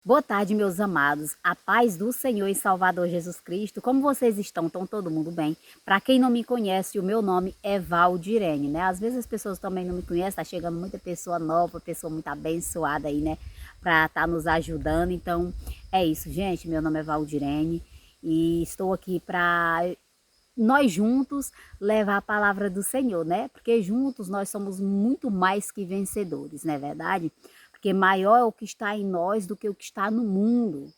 Boa tarde, meus amados. A paz do Senhor e Salvador Jesus Cristo. Como vocês estão? Estão todo mundo bem? Para quem não me conhece, o meu nome é Valdirene, né? Às vezes as pessoas também não me conhecem, tá chegando muita pessoa nova, pessoa muito abençoada aí, né? Para estar nos ajudando. Então, é isso, gente. Meu nome é Valdirene e estou aqui para nós juntos levar a palavra do Senhor, né? Porque juntos nós somos muito mais que vencedores, não é verdade? Porque maior é o que está em nós do que o que está no mundo,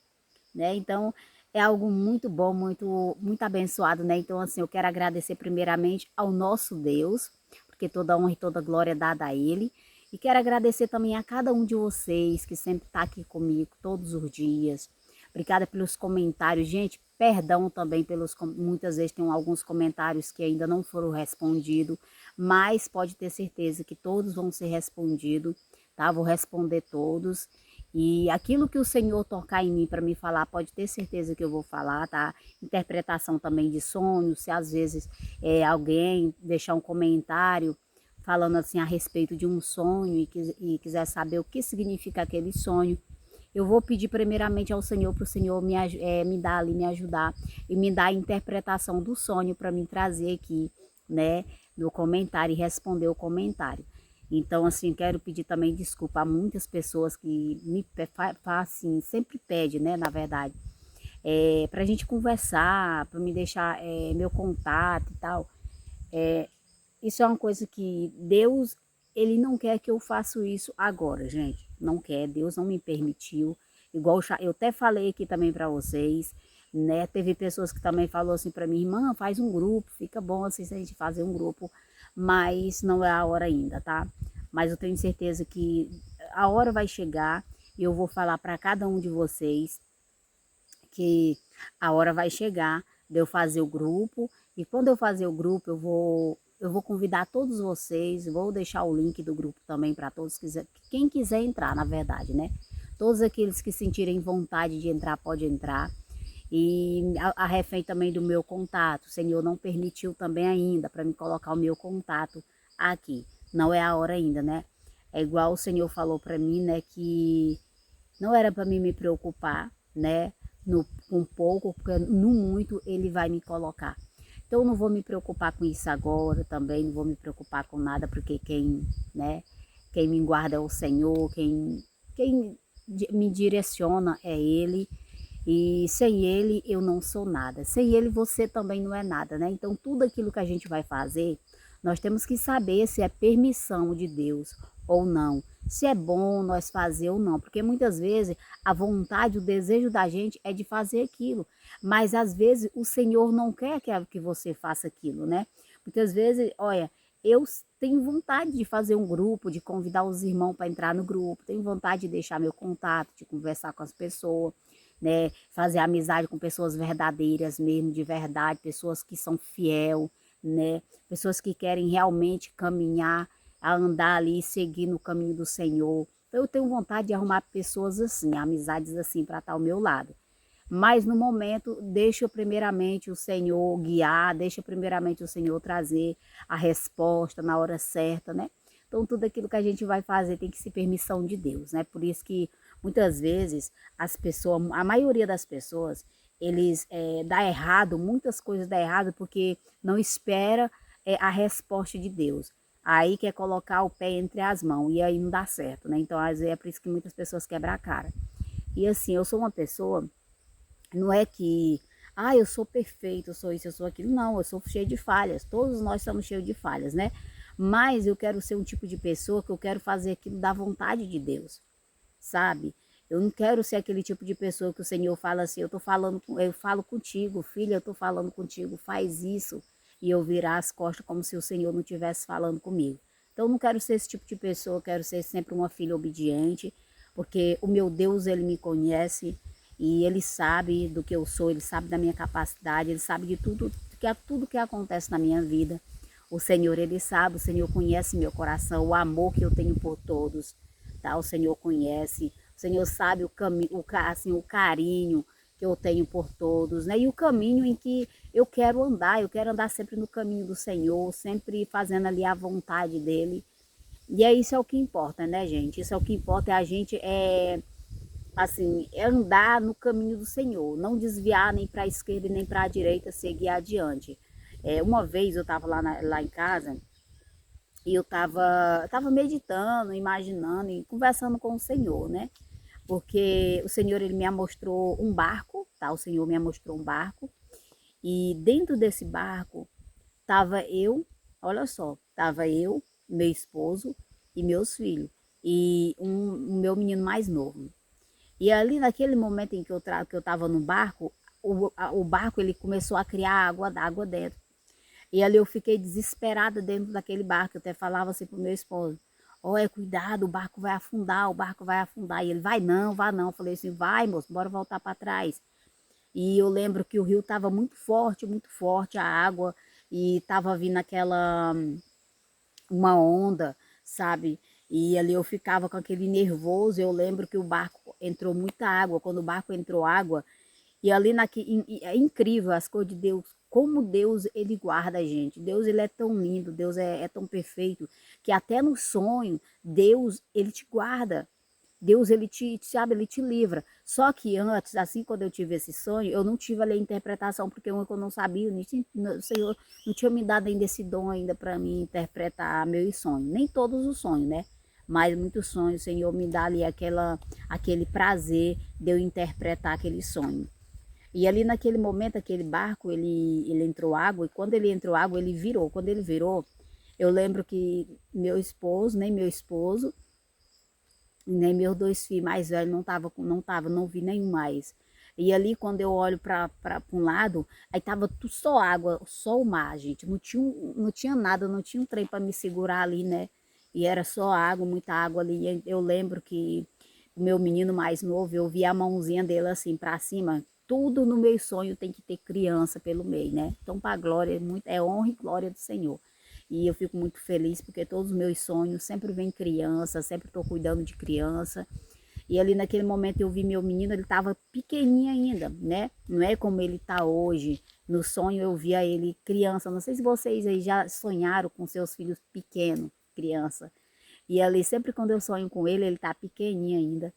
né? Então é algo muito bom, muito abençoado, né? Então assim, eu quero agradecer primeiramente ao nosso Deus, porque toda honra e toda glória é dada a Ele. E quero agradecer também a cada um de vocês que sempre está aqui comigo todos os dias. Obrigada pelos comentários. Gente, perdão também pelos... Muitas vezes tem alguns comentários que ainda não foram respondidos, mas pode ter certeza que todos vão ser respondidos, tá? Vou responder todos. E aquilo que o Senhor tocar em mim para me falar, pode ter certeza que eu vou falar, tá? Interpretação também de sonhos, se às vezes alguém deixar um comentário falando assim a respeito de um sonho e quiser saber o que significa aquele sonho, eu vou pedir primeiramente ao Senhor para o Senhor me dar ali, me ajudar e me dar a interpretação do sonho para me trazer aqui, né, no comentário e responder o comentário. Então, assim, quero pedir também desculpa a muitas pessoas que assim, sempre pede, né, na verdade, para a gente conversar, para me deixar meu contato e tal. Isso é uma coisa que Deus, ele não quer que eu faça isso agora, gente. Não quer, Deus não me permitiu. Igual eu até falei aqui também para vocês, né? Teve pessoas que também falou assim para mim, irmã, faz um grupo, fica bom assim se a gente fazer um grupo, mas não é a hora ainda, tá? Mas eu tenho certeza que a hora vai chegar e eu vou falar para cada um de vocês que a hora vai chegar de eu fazer o grupo e quando eu fazer o grupo eu vou convidar todos vocês, vou deixar o link do grupo também para todos quem quiser entrar, na verdade, né? Todos aqueles que sentirem vontade de entrar pode entrar. E a refém também do meu contato, o Senhor não permitiu também ainda para me colocar o meu contato aqui. Não é a hora ainda, né? É igual o Senhor falou para mim, né, que não era para mim me preocupar, né? Com pouco, porque no muito ele vai me colocar. Então eu não vou me preocupar com isso agora também, não vou me preocupar com nada, porque né, quem me guarda é o Senhor, quem me direciona é Ele. E sem Ele eu não sou nada. Sem Ele você também não é nada, né? Então tudo aquilo que a gente vai fazer, nós temos que saber se é permissão de Deus ou não. Se é bom nós fazer ou não, porque muitas vezes a vontade, o desejo da gente é de fazer aquilo, mas às vezes o Senhor não quer que você faça aquilo, né? Muitas vezes, olha, eu tenho vontade de fazer um grupo, de convidar os irmãos para entrar no grupo, tenho vontade de deixar meu contato, de conversar com as pessoas, né? Fazer amizade com pessoas verdadeiras mesmo, de verdade, pessoas que são fiel, né? Pessoas que querem realmente caminhar, a andar ali, seguir no caminho do Senhor. Então, eu tenho vontade de arrumar pessoas assim, amizades assim para estar ao meu lado. Mas no momento, deixa primeiramente o Senhor guiar, deixa primeiramente o Senhor trazer a resposta na hora certa, né? Então, tudo aquilo que a gente vai fazer tem que ser permissão de Deus, né? Por isso que muitas vezes as pessoas, a maioria das pessoas, eles dá errado, muitas coisas dá errado porque não espera a resposta de Deus. Aí quer colocar o pé entre as mãos e aí não dá certo, né? Então, às vezes é por isso que muitas pessoas quebram a cara. E assim, eu sou uma pessoa, não é que, eu sou perfeito, eu sou isso, eu sou aquilo. Não, eu sou cheio de falhas. Todos nós somos cheios de falhas, né? Mas eu quero ser um tipo de pessoa que eu quero fazer aquilo da vontade de Deus, sabe? Eu não quero ser aquele tipo de pessoa que o Senhor fala assim, eu falo contigo, filha, eu tô falando contigo, faz isso, e eu virar as costas como se o Senhor não estivesse falando comigo. Então eu não quero ser esse tipo de pessoa, eu quero ser sempre uma filha obediente, porque o meu Deus, ele me conhece e ele sabe do que eu sou, ele sabe da minha capacidade, ele sabe de tudo que acontece na minha vida. O Senhor, ele sabe, o Senhor conhece meu coração, o amor que eu tenho por todos, tá? O Senhor conhece, o Senhor sabe o caminho, assim, o carinho que eu tenho por todos, né? E o caminho em que eu quero andar sempre no caminho do Senhor, sempre fazendo ali a vontade dele. E é isso é o que importa, né, gente? Isso é o que importa, é a gente assim, é andar no caminho do Senhor, não desviar nem para a esquerda nem para a direita, seguir adiante. Uma vez eu estava lá em casa e eu tava meditando, imaginando e conversando com o Senhor, né? Porque o Senhor ele me mostrou um barco, tá? O Senhor me mostrou um barco e dentro desse barco tava eu, olha só, tava eu, meu esposo e meus filhos e o meu menino mais novo. E ali naquele momento em que que eu estava no barco, o barco ele começou a criar água dentro. E ali eu fiquei desesperada dentro daquele barco. Eu até falava assim pro meu esposo: olha, cuidado, o barco vai afundar, o barco vai afundar. E ele: vai não, vai não. Eu falei assim: vai, moço, bora voltar para trás. E eu lembro que o rio estava muito forte a água. E estava vindo uma onda, sabe? E ali eu ficava com aquele nervoso. Eu lembro que o barco entrou muita água. Quando o barco entrou água, e ali é incrível as coisas de Deus, como Deus ele guarda a gente. Deus ele é tão lindo, Deus é tão perfeito, que até no sonho, Deus ele te guarda. Deus ele sabe, ele te livra. Só que antes, assim, quando eu tive esse sonho, eu não tive ali a interpretação, porque eu não sabia, o Senhor não tinha me dado ainda esse dom ainda para mim interpretar meus sonhos. Nem todos os sonhos, né? Mas muitos sonhos, o Senhor me dá ali aquele prazer de eu interpretar aquele sonho. E ali naquele momento, aquele barco, ele entrou água, e quando ele entrou água, ele virou. Quando ele virou, eu lembro que nem meu esposo, nem meus dois filhos mais velhos não vi nenhum mais. E ali quando eu olho para um lado, aí tava tudo só água, só o mar, gente. Não tinha nada, não tinha um trem para me segurar ali, né? E era só água, muita água ali. E eu lembro que o meu menino mais novo, eu vi a mãozinha dele assim para cima. Tudo no meu sonho tem que ter criança pelo meio, né? Então, para a glória, é honra e glória do Senhor. E eu fico muito feliz porque todos os meus sonhos sempre vem criança, sempre estou cuidando de criança. E ali naquele momento eu vi meu menino, ele estava pequenininho ainda, né? Não é como ele está hoje. No sonho eu via ele criança. Não sei se vocês aí já sonharam com seus filhos pequenos, criança. E ali sempre quando eu sonho com ele, ele está pequenininho ainda.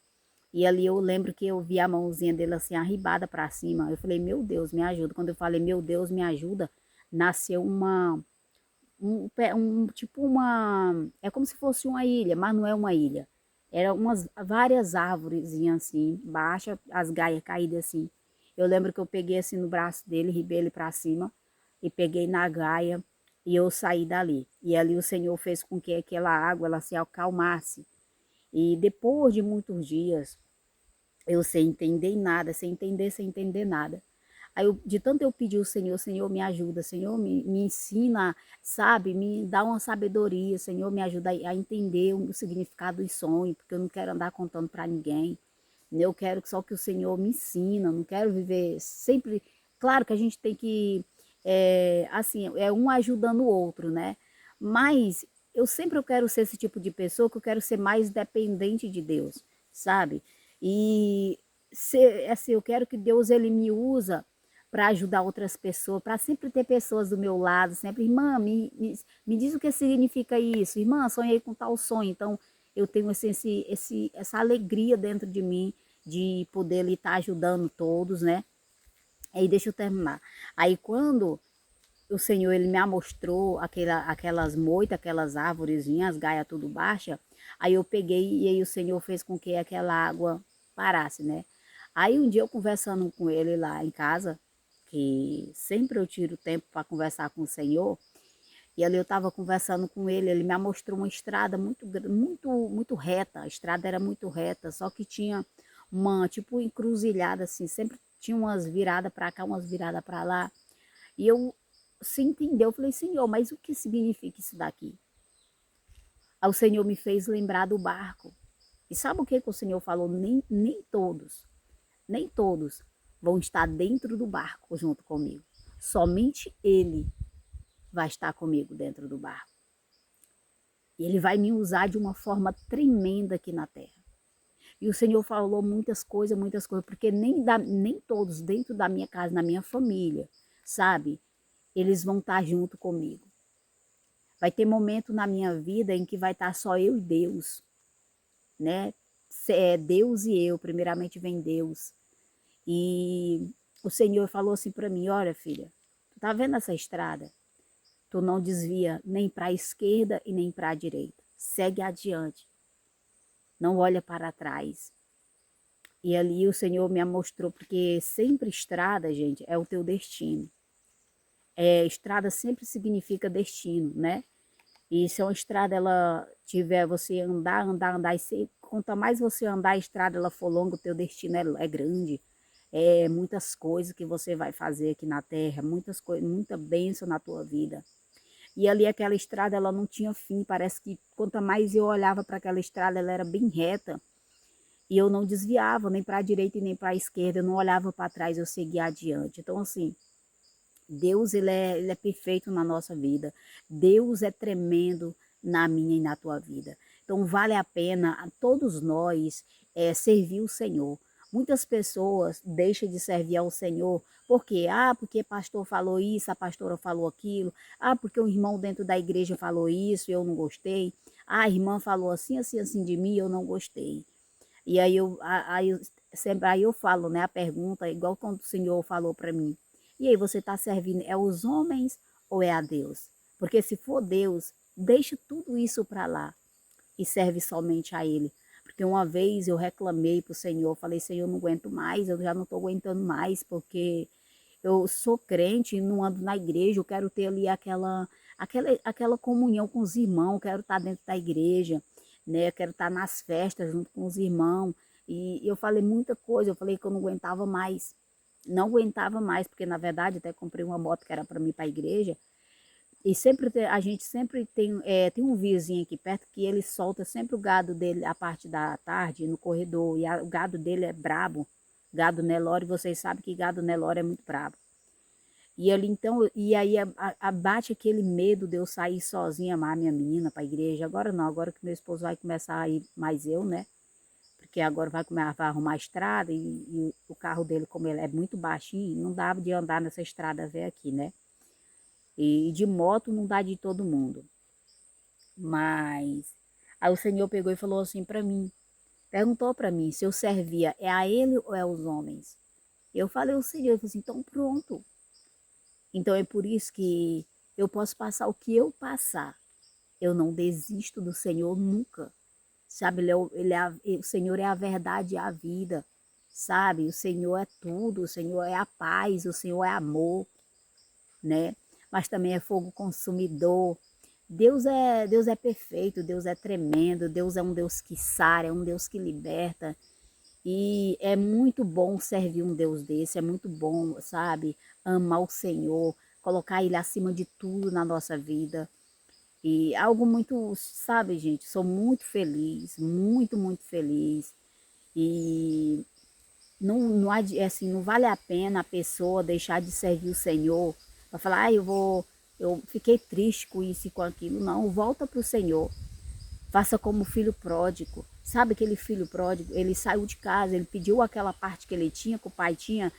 E ali eu lembro que eu vi a mãozinha dele assim arribada para cima. Eu falei, meu Deus, me ajuda. Quando eu falei, meu Deus, me ajuda, nasceu tipo é como se fosse uma ilha, mas não é uma ilha. Eram várias árvores assim, baixa, as gaias caídas assim. Eu lembro que eu peguei assim no braço dele, ribei ele para cima e peguei na gaia e eu saí dali. E ali o Senhor fez com que aquela água ela se acalmasse. E depois de muitos dias, eu sem entender nada, sem entender nada. Aí, de tanto eu pedir ao Senhor, Senhor, me ajuda, Senhor, me ensina, sabe, me dá uma sabedoria, Senhor, me ajuda a entender o significado dos sonhos, porque eu não quero andar contando para ninguém. Eu quero só que o Senhor me ensina, não quero viver sempre. Claro que a gente tem que, assim, um ajudando o outro, né? Mas eu quero ser esse tipo de pessoa que eu quero ser mais dependente de Deus, sabe? E assim, eu quero que Deus ele me usa para ajudar outras pessoas, para sempre ter pessoas do meu lado, sempre, irmã, me diz o que significa isso, irmã, sonhei com tal sonho, então eu tenho essa alegria dentro de mim de poder estar ajudando todos, né? Aí deixa eu terminar. Aí quando o Senhor ele me mostrou aquelas moitas, aquelas árvorezinhas, as gaias tudo baixa, aí eu peguei e aí o Senhor fez com que aquela água parasse, né? Aí um dia eu conversando com ele lá em casa, que sempre eu tiro tempo para conversar com o Senhor, e ali eu estava conversando com ele, ele me mostrou uma estrada muito reta, a estrada era muito reta, só que tinha uma tipo encruzilhada assim, sempre tinha umas viradas para cá, umas viradas para lá. E eu, sem entender, eu falei, Senhor, mas o que significa isso daqui? Aí o Senhor me fez lembrar do barco. E sabe o que, que o Senhor falou? Nem todos vão estar dentro do barco junto comigo. Somente Ele vai estar comigo dentro do barco. E Ele vai me usar de uma forma tremenda aqui na terra. E o Senhor falou muitas coisas, porque nem todos dentro da minha casa, na minha família, sabe? Eles vão estar junto comigo. Vai ter momento na minha vida em que vai estar só eu e Deus, né? Deus e eu, primeiramente vem Deus. E o Senhor falou assim para mim, olha filha, tu tá vendo essa estrada? Tu não desvia nem para a esquerda e nem para a direita. Segue adiante, não olha para trás. E ali o Senhor me mostrou, porque sempre estrada, gente, é o teu destino. Estrada sempre significa destino, né? E se uma estrada ela tiver você andar, e quanto mais você andar a estrada ela for longa, o teu destino é grande. Muitas coisas que você vai fazer aqui na terra, muitas coisas, muita bênção na tua vida. E ali aquela estrada ela não tinha fim, parece que quanto mais eu olhava para aquela estrada, ela era bem reta. E eu não desviava nem para a direita e nem para a esquerda, eu não olhava para trás, eu seguia adiante. Então assim, Deus ele é perfeito na nossa vida. Deus é tremendo na minha e na tua vida. Então vale a pena a todos nós servir o Senhor. Muitas pessoas deixam de servir ao Senhor porque porque pastor falou isso, a pastora falou aquilo, porque o irmão dentro da igreja falou isso e eu não gostei. A irmã falou assim, assim, assim de mim, eu não gostei. E aí eu falo, né, a pergunta, igual quando o Senhor falou para mim. E aí, você está servindo os homens ou a Deus? Porque se for Deus, deixa tudo isso para lá e serve somente a Ele. Porque uma vez eu reclamei para o Senhor, falei, Senhor, eu não aguento mais, eu já não estou aguentando mais, porque eu sou crente, não ando na igreja, eu quero ter ali aquela comunhão com os irmãos, quero estar dentro da igreja, né? Eu quero estar nas festas junto com os irmãos. E eu falei muita coisa, eu falei que eu não aguentava mais. Não aguentava mais, porque na verdade até comprei uma moto que era para mim para a igreja. E a gente sempre tem um vizinho aqui perto que ele solta sempre o gado dele a parte da tarde no corredor. E o gado dele é brabo, gado Nelore, vocês sabem que gado Nelore é muito brabo. E ali então, e aí abate aquele medo de eu sair sozinha, amar minha menina para a igreja. Agora não, agora que meu esposo vai começar a ir mais eu, né? Porque agora vai arrumar a estrada e o carro dele, como ele é muito baixinho, não dá de andar nessa estrada velha aqui, né? E de moto não dá de todo mundo. Mas aí o Senhor pegou e falou assim para mim, perguntou para mim se eu servia a ele ou aos homens. Eu falei, o Senhor, ele falou assim, então pronto. Então é por isso que eu posso passar o que eu passar. Eu não desisto do Senhor nunca. Sabe, o Senhor é a verdade e a vida. Sabe, o Senhor é tudo, o Senhor é a paz, o Senhor é amor, né? Mas também é fogo consumidor. Deus é perfeito, Deus é tremendo, Deus é um Deus que sara, é um Deus que liberta. E é muito bom servir um Deus desse, é muito bom, sabe, amar o Senhor, colocar Ele acima de tudo na nossa vida. E algo muito, sabe, gente, sou muito feliz, muito, muito feliz. E assim, não vale a pena a pessoa deixar de servir o Senhor para falar, eu fiquei triste com isso e com aquilo. Não, volta para o Senhor. Faça como o filho pródigo. Sabe aquele filho pródigo? Ele saiu de casa, ele pediu aquela parte que ele tinha, que o pai tinha,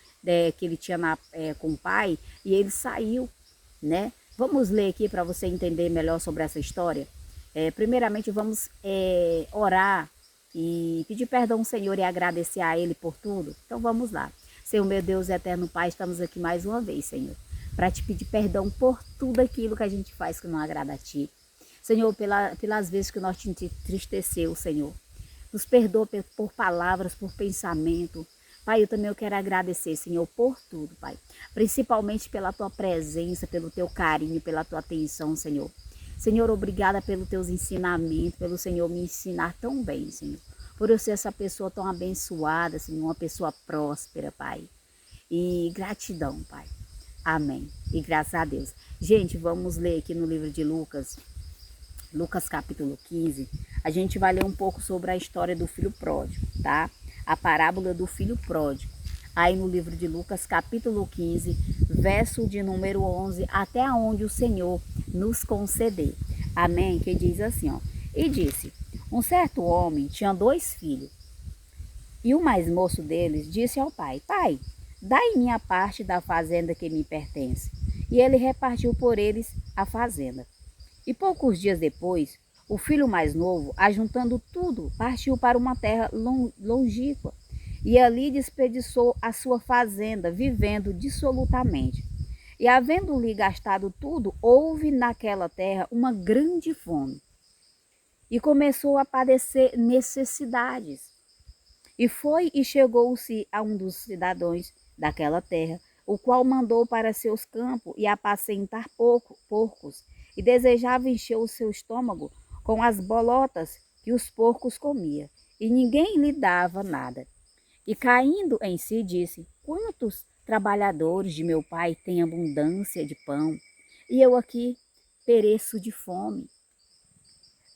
que ele tinha com o pai, e ele saiu, né? Vamos ler aqui para você entender melhor sobre essa história. Primeiramente, vamos orar e pedir perdão ao Senhor e agradecer a Ele por tudo. Então vamos lá. Senhor, meu Deus, eterno Pai, estamos aqui mais uma vez, Senhor, para te pedir perdão por tudo aquilo que a gente faz que não agrada a Ti. Senhor, pelas vezes que nós te entristeceu, Senhor. Nos perdoa por palavras, por pensamento. Pai, eu quero agradecer, Senhor, por tudo, Pai. Principalmente pela Tua presença, pelo Teu carinho, pela Tua atenção, Senhor. Senhor, obrigada pelos Teus ensinamentos, pelo Senhor me ensinar tão bem, Senhor. Por eu ser essa pessoa tão abençoada, Senhor, uma pessoa próspera, Pai. E gratidão, Pai. Amém. E graças a Deus. Gente, vamos ler aqui no livro de Lucas, Lucas capítulo 15, a gente vai ler um pouco sobre a história do filho pródigo, tá? A parábola do filho pródigo. Aí no livro de Lucas capítulo 15, verso de número 11, até onde o Senhor nos conceder. Amém? Que diz assim, ó. E disse, um certo homem tinha 2 filhos. E o mais moço deles disse ao pai, pai, dai minha parte da fazenda que me pertence. E ele repartiu por eles a fazenda. E poucos dias depois, O filho mais novo, ajuntando tudo, partiu para uma terra longínqua e ali desperdiçou a sua fazenda, vivendo dissolutamente. E havendo-lhe gastado tudo, houve naquela terra uma grande fome. E começou a padecer necessidades. E foi e chegou-se a um dos cidadãos daquela terra, o qual mandou para seus campos e apacentar porcos, e desejava encher o seu estômago com as bolotas que os porcos comia, e ninguém lhe dava nada. E caindo em si, disse: Quantos trabalhadores de meu pai têm abundância de pão, e eu aqui pereço de fome.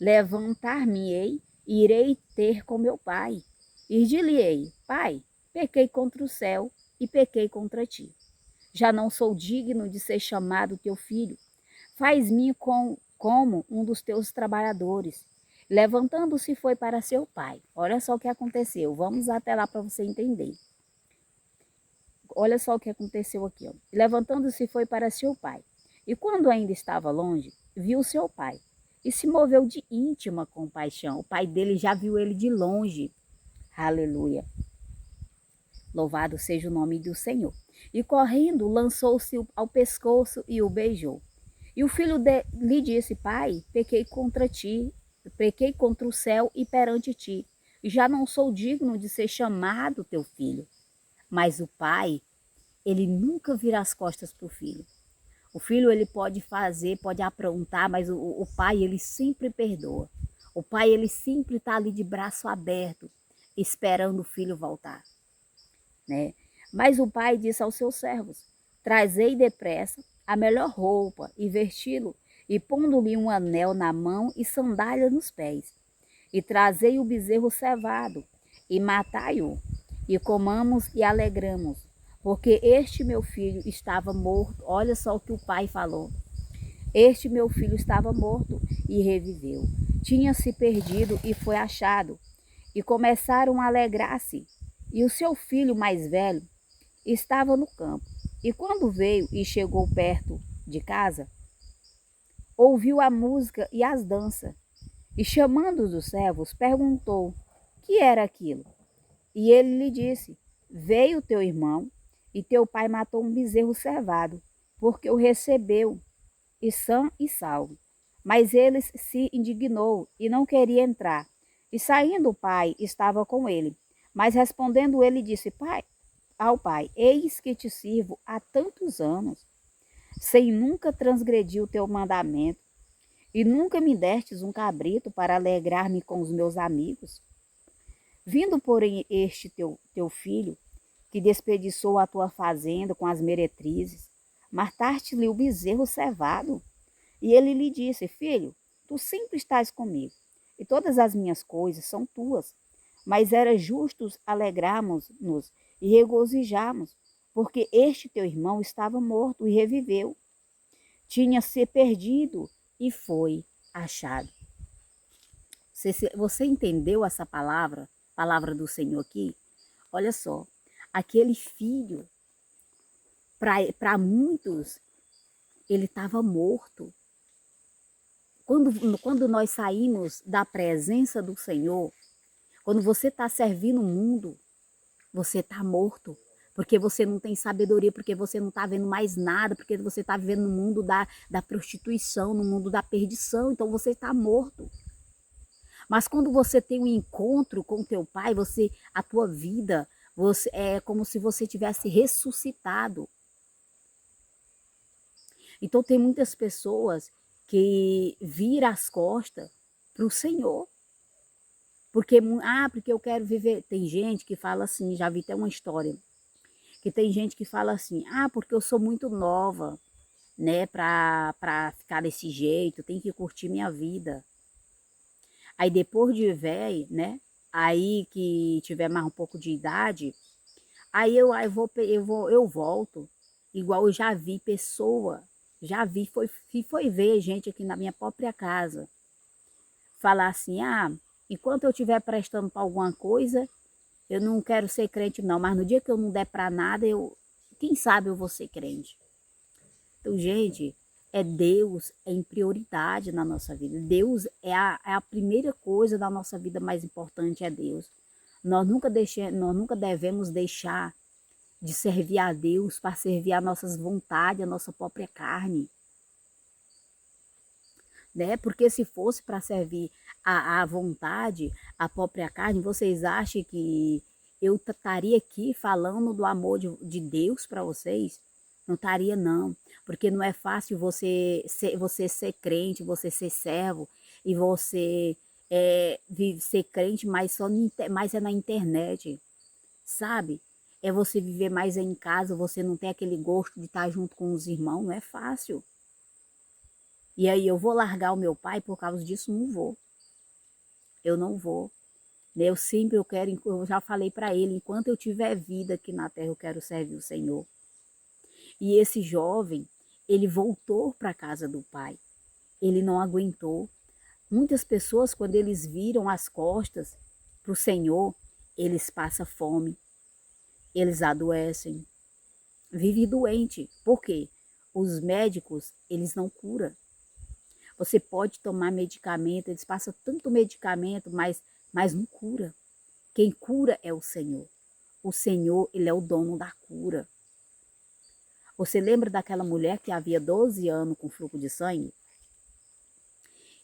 Levantar-me-ei e irei ter com meu pai. E dir-lhe-ei: Pai, pequei contra o céu e pequei contra ti. Já não sou digno de ser chamado teu filho. Faz-me como um dos teus trabalhadores. Levantando-se, foi para seu pai. Olha só o que aconteceu. Vamos até lá para você entender. Olha só o que aconteceu aqui. Ó. Levantando-se, foi para seu pai. E quando ainda estava longe, viu seu pai e se moveu de íntima compaixão. O pai dele já viu ele de longe. Aleluia. Louvado seja o nome do Senhor. E correndo, lançou-se ao pescoço e o beijou. E o filho lhe disse: Pai, pequei contra ti, pequei contra o céu e perante ti. E já não sou digno de ser chamado teu filho. Mas o pai, ele nunca vira as costas para o filho. O filho, ele pode fazer, pode aprontar, mas o pai, ele sempre perdoa. O pai, ele sempre está ali de braço aberto, esperando o filho voltar, né? Mas o pai disse aos seus servos: Trazei depressa a melhor roupa e vesti-lo, e pondo-lhe um anel na mão e sandália nos pés. E trazei o bezerro cevado, e matai-o, e comamos e alegramos, porque este meu filho estava morto. Olha só o que o pai falou. Este meu filho estava morto e reviveu. Tinha se perdido e foi achado. E começaram a alegrar-se. E o seu filho mais velho estava no campo. E quando veio e chegou perto de casa, ouviu a música e as danças. E chamando os servos, perguntou: que era aquilo? E ele lhe disse: Veio teu irmão, e teu pai matou um bezerro cevado, porque o recebeu, e sã e salvo. Mas ele se indignou e não queria entrar. E saindo o pai, estava com ele. Mas respondendo ele, disse ao pai: Eis que te sirvo há tantos anos, sem nunca transgredir o teu mandamento, e nunca me destes um cabrito para alegrar-me com os meus amigos. Vindo, porém, este teu filho, que desperdiçou a tua fazenda com as meretrizes, mataste-lhe o bezerro cevado. E ele lhe disse: Filho, tu sempre estás comigo, e todas as minhas coisas são tuas. Mas era justo alegrarmos-nos e regozijarmos, porque este teu irmão estava morto e reviveu. Tinha se perdido e foi achado. Você entendeu essa palavra? Palavra do Senhor aqui? Olha só, aquele filho, para muitos, ele estava morto. Quando nós saímos da presença do Senhor, quando você está servindo o mundo, você está morto. Porque você não tem sabedoria, porque você não está vendo mais nada, porque você está vivendo no mundo da prostituição, no mundo da perdição, então você está morto. Mas quando você tem um encontro com teu pai, a tua vida, é como se você tivesse ressuscitado. Então tem muitas pessoas que viram as costas para o Senhor. Porque eu quero viver. Tem gente que fala assim, já vi até uma história, que tem gente que fala assim: porque eu sou muito nova, né, para ficar desse jeito, tenho que curtir minha vida. Aí depois de velho, né, aí que tiver mais um pouco de idade, aí eu volto. Igual eu já vi pessoa, foi ver gente aqui na minha própria casa falar assim: enquanto eu estiver prestando para alguma coisa, eu não quero ser crente não, mas no dia que eu não der para nada, quem sabe eu vou ser crente. Então, gente, É Deus em prioridade na nossa vida. Deus é a primeira coisa da nossa vida mais importante, é Deus. Nós nunca devemos deixar de servir a Deus para servir as nossas vontades, a nossa própria carne. Né? Porque se fosse para servir a vontade, a própria carne, vocês acham que eu estaria aqui falando do amor de Deus para vocês? Não estaria não, porque não é fácil você ser crente, você ser servo e você ser crente, mas mais é na internet, sabe? É você viver mais em casa, você não tem aquele gosto de estar junto com os irmãos, não é fácil. E aí eu vou largar o meu pai por causa disso? Não vou. Eu não vou. Eu já falei para ele, enquanto eu tiver vida aqui na terra, eu quero servir o Senhor. E esse jovem, ele voltou para a casa do pai. Ele não aguentou. Muitas pessoas, quando eles viram as costas para o Senhor, eles passam fome, eles adoecem, vivem doente. Por quê? Os médicos, eles não curam. Você pode tomar medicamento, eles passam tanto medicamento, mas não cura. Quem cura é o Senhor. O Senhor, ele é o dono da cura. Você lembra daquela mulher que havia 12 anos com fluxo de sangue?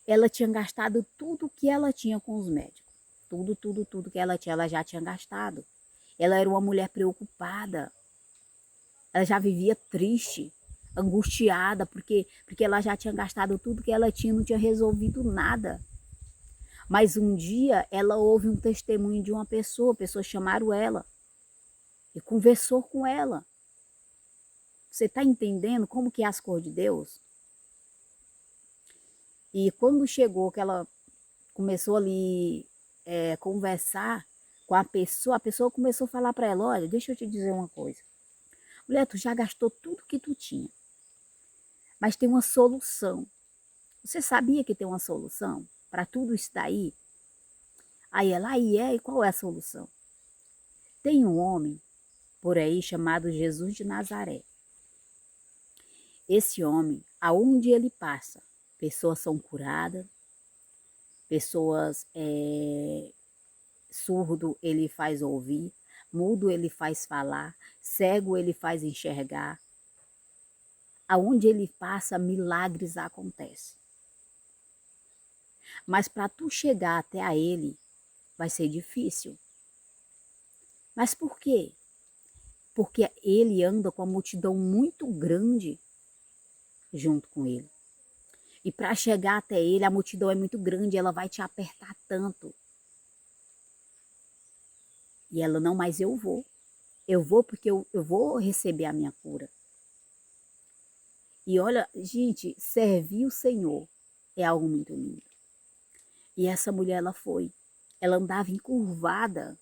Ela tinha gastado tudo que ela tinha com os médicos. Tudo que ela já tinha gastado. Ela era uma mulher preocupada. Ela já vivia triste, angustiada, porque ela já tinha gastado tudo que ela tinha, não tinha resolvido nada. Mas um dia ela ouve um testemunho de uma pessoa, pessoas chamaram ela e conversou com ela. Você está entendendo como que é as coisas de Deus? E quando chegou que ela começou ali conversar com a pessoa começou a falar para ela, olha, deixa eu te dizer uma coisa. Mulher, tu já gastou tudo que tu tinha, mas tem uma solução. Você sabia que tem uma solução para tudo isso daí? Aí ela, e qual é a solução? Tem um homem por aí chamado Jesus de Nazaré. Esse homem, aonde ele passa, pessoas são curadas, pessoas surdo ele faz ouvir, mudo ele faz falar, cego ele faz enxergar. Aonde ele passa, milagres acontecem. Mas para tu chegar até a ele, vai ser difícil. Mas por quê? Porque ele anda com uma multidão muito grande junto com ele. E para chegar até ele, a multidão é muito grande, ela vai te apertar tanto. E ela, não, mas eu vou. Eu vou porque eu vou receber a minha cura. E olha, gente, servir o Senhor é algo muito lindo. E essa mulher, ela foi. Ela andava encurvada.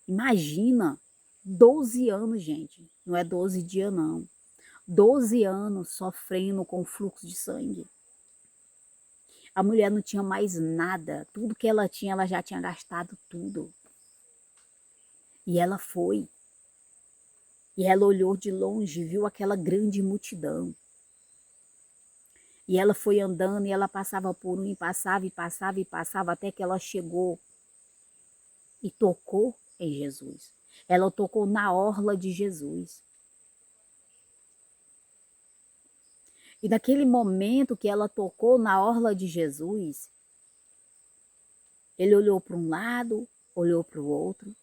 Imagina, 12 anos, gente. Não é 12 dias, não. 12 anos sofrendo com fluxo de sangue. A mulher não tinha mais nada. Tudo que ela tinha, ela já tinha gastado tudo. E ela foi. E ela olhou de longe, viu aquela grande multidão. E ela foi andando e ela passava por um e passava e passava e passava até que ela chegou e tocou em Jesus. Ela tocou na orla de Jesus. E naquele momento que ela tocou na orla de Jesus, ele olhou para um lado, olhou para o outro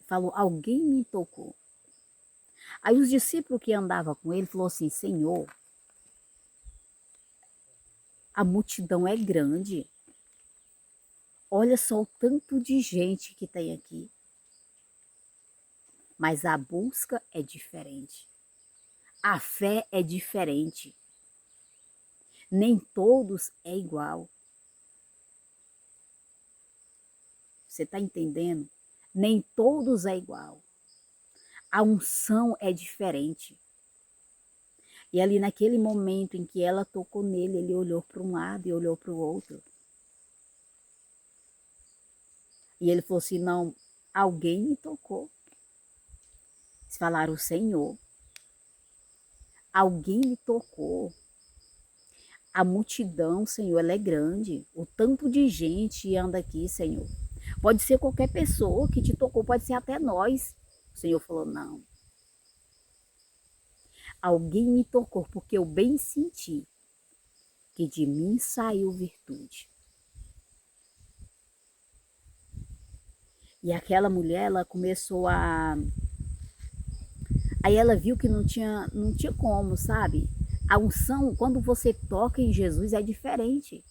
e falou, alguém me tocou. Aí os discípulos que andavam com ele falaram assim, Senhor, a multidão é grande. Olha só o tanto de gente que tem aqui. Mas a busca é diferente. A fé é diferente. Nem todos é igual. Você está entendendo? Nem todos é igual. A unção é diferente. E ali naquele momento em que ela tocou nele, ele olhou para um lado e olhou para o outro. E ele falou assim, não, alguém me tocou. Eles falaram, o Senhor. Alguém me tocou. A multidão, Senhor, ela é grande. O tanto de gente anda aqui, Senhor. Pode ser qualquer pessoa que te tocou, pode ser até nós. O Senhor falou, não. Alguém me tocou, porque eu bem senti que de mim saiu virtude. E aquela mulher, ela começou a... Aí ela viu que não tinha como, sabe? A unção, quando você toca em Jesus, é diferente.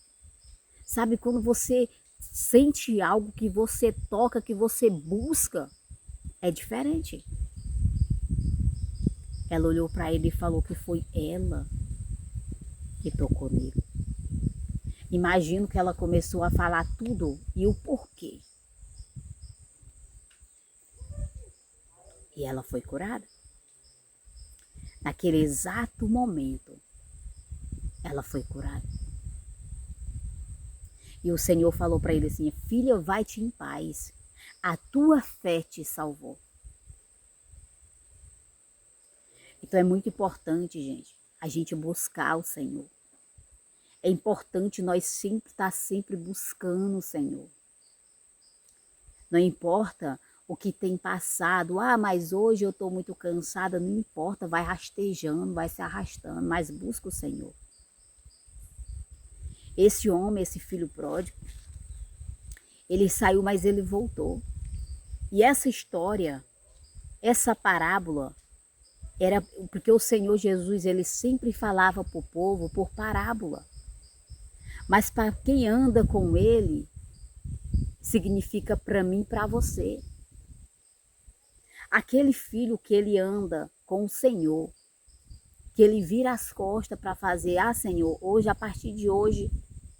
Sabe, quando você sente algo que você toca, que você busca, é diferente. Ela olhou para ele e falou que foi ela que tocou nele. Imagino que ela começou a falar tudo e o porquê. E ela foi curada. Naquele exato momento, ela foi curada. E o Senhor falou para ele assim, filha, vai-te em paz. A tua fé te salvou. Então é muito importante, gente, a gente buscar o Senhor. É importante nós sempre estar sempre buscando o Senhor. Não importa o que tem passado. Ah, mas hoje eu estou muito cansada. Não importa, vai rastejando, vai se arrastando, mas busca o Senhor. Esse homem, esse filho pródigo, ele saiu, mas ele voltou. E essa história, essa parábola, era porque o Senhor Jesus, ele sempre falava para o povo por parábola. Mas para quem anda com ele, significa para mim e para você. Aquele filho que ele anda com o Senhor, que ele vira as costas para fazer, ah Senhor, hoje, a partir de hoje,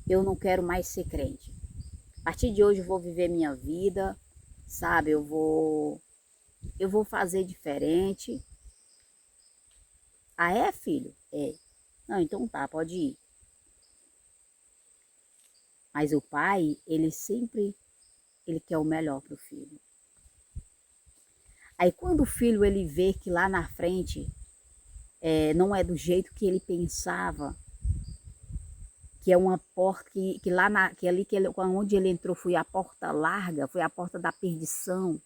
eu não quero mais ser crente. A partir de hoje eu vou viver minha vida, sabe, eu vou fazer diferente. Ah, é, filho? É. Não, então tá, pode ir. Mas o pai, ele sempre, ele quer o melhor para o filho. Aí quando o filho, ele vê que lá na frente, não é do jeito que ele pensava, que é uma porta, que lá que ali, onde ele entrou foi a porta larga, foi a porta da perdição,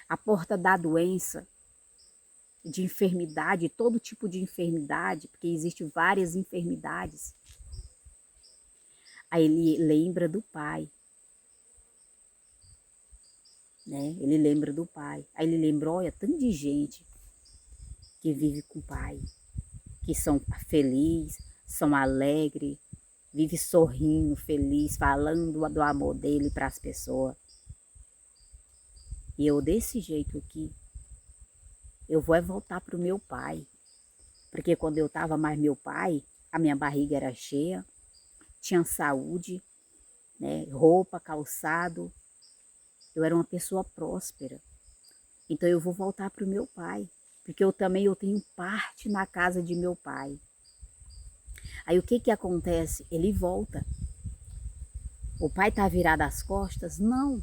a porta da doença, de enfermidade, todo tipo de enfermidade, porque existem várias enfermidades. Aí ele lembra do pai, né? Ele lembra do pai. Aí ele lembra, olha, tanto de gente que vive com o pai, que são felizes, são alegres, vive sorrindo, feliz, falando do amor dele para as pessoas. E eu desse jeito aqui, eu vou voltar para o meu pai. Porque quando eu estava mais meu pai, a minha barriga era cheia, tinha saúde, né, roupa, calçado. Eu era uma pessoa próspera. Então eu vou voltar para o meu pai. Porque eu tenho parte na casa de meu pai. Aí o que acontece? Ele volta. O pai está virado as costas? Não.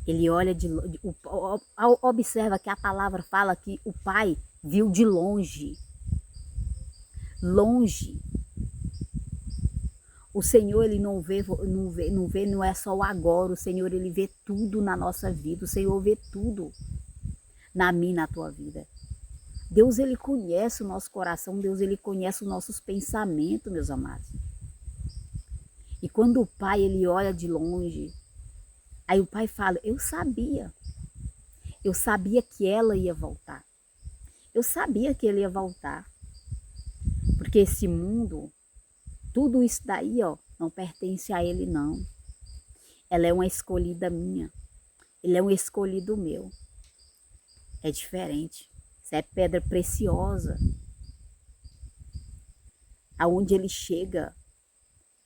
Ele olha observa que a palavra fala que o pai viu de longe. Longe. O Senhor, ele não é só o agora. O Senhor, ele vê tudo na nossa vida. O Senhor vê tudo na minha, na tua vida. Deus, ele conhece o nosso coração. Deus, ele conhece os nossos pensamentos, meus amados. E quando o pai, ele olha de longe, aí o pai fala, eu sabia que ela ia voltar. Eu sabia que ele ia voltar. Porque esse mundo, tudo isso daí, ó, não pertence a ele, não. Ela é uma escolhida minha. Ele é um escolhido meu. É diferente. Isso é pedra preciosa. Aonde ele chega,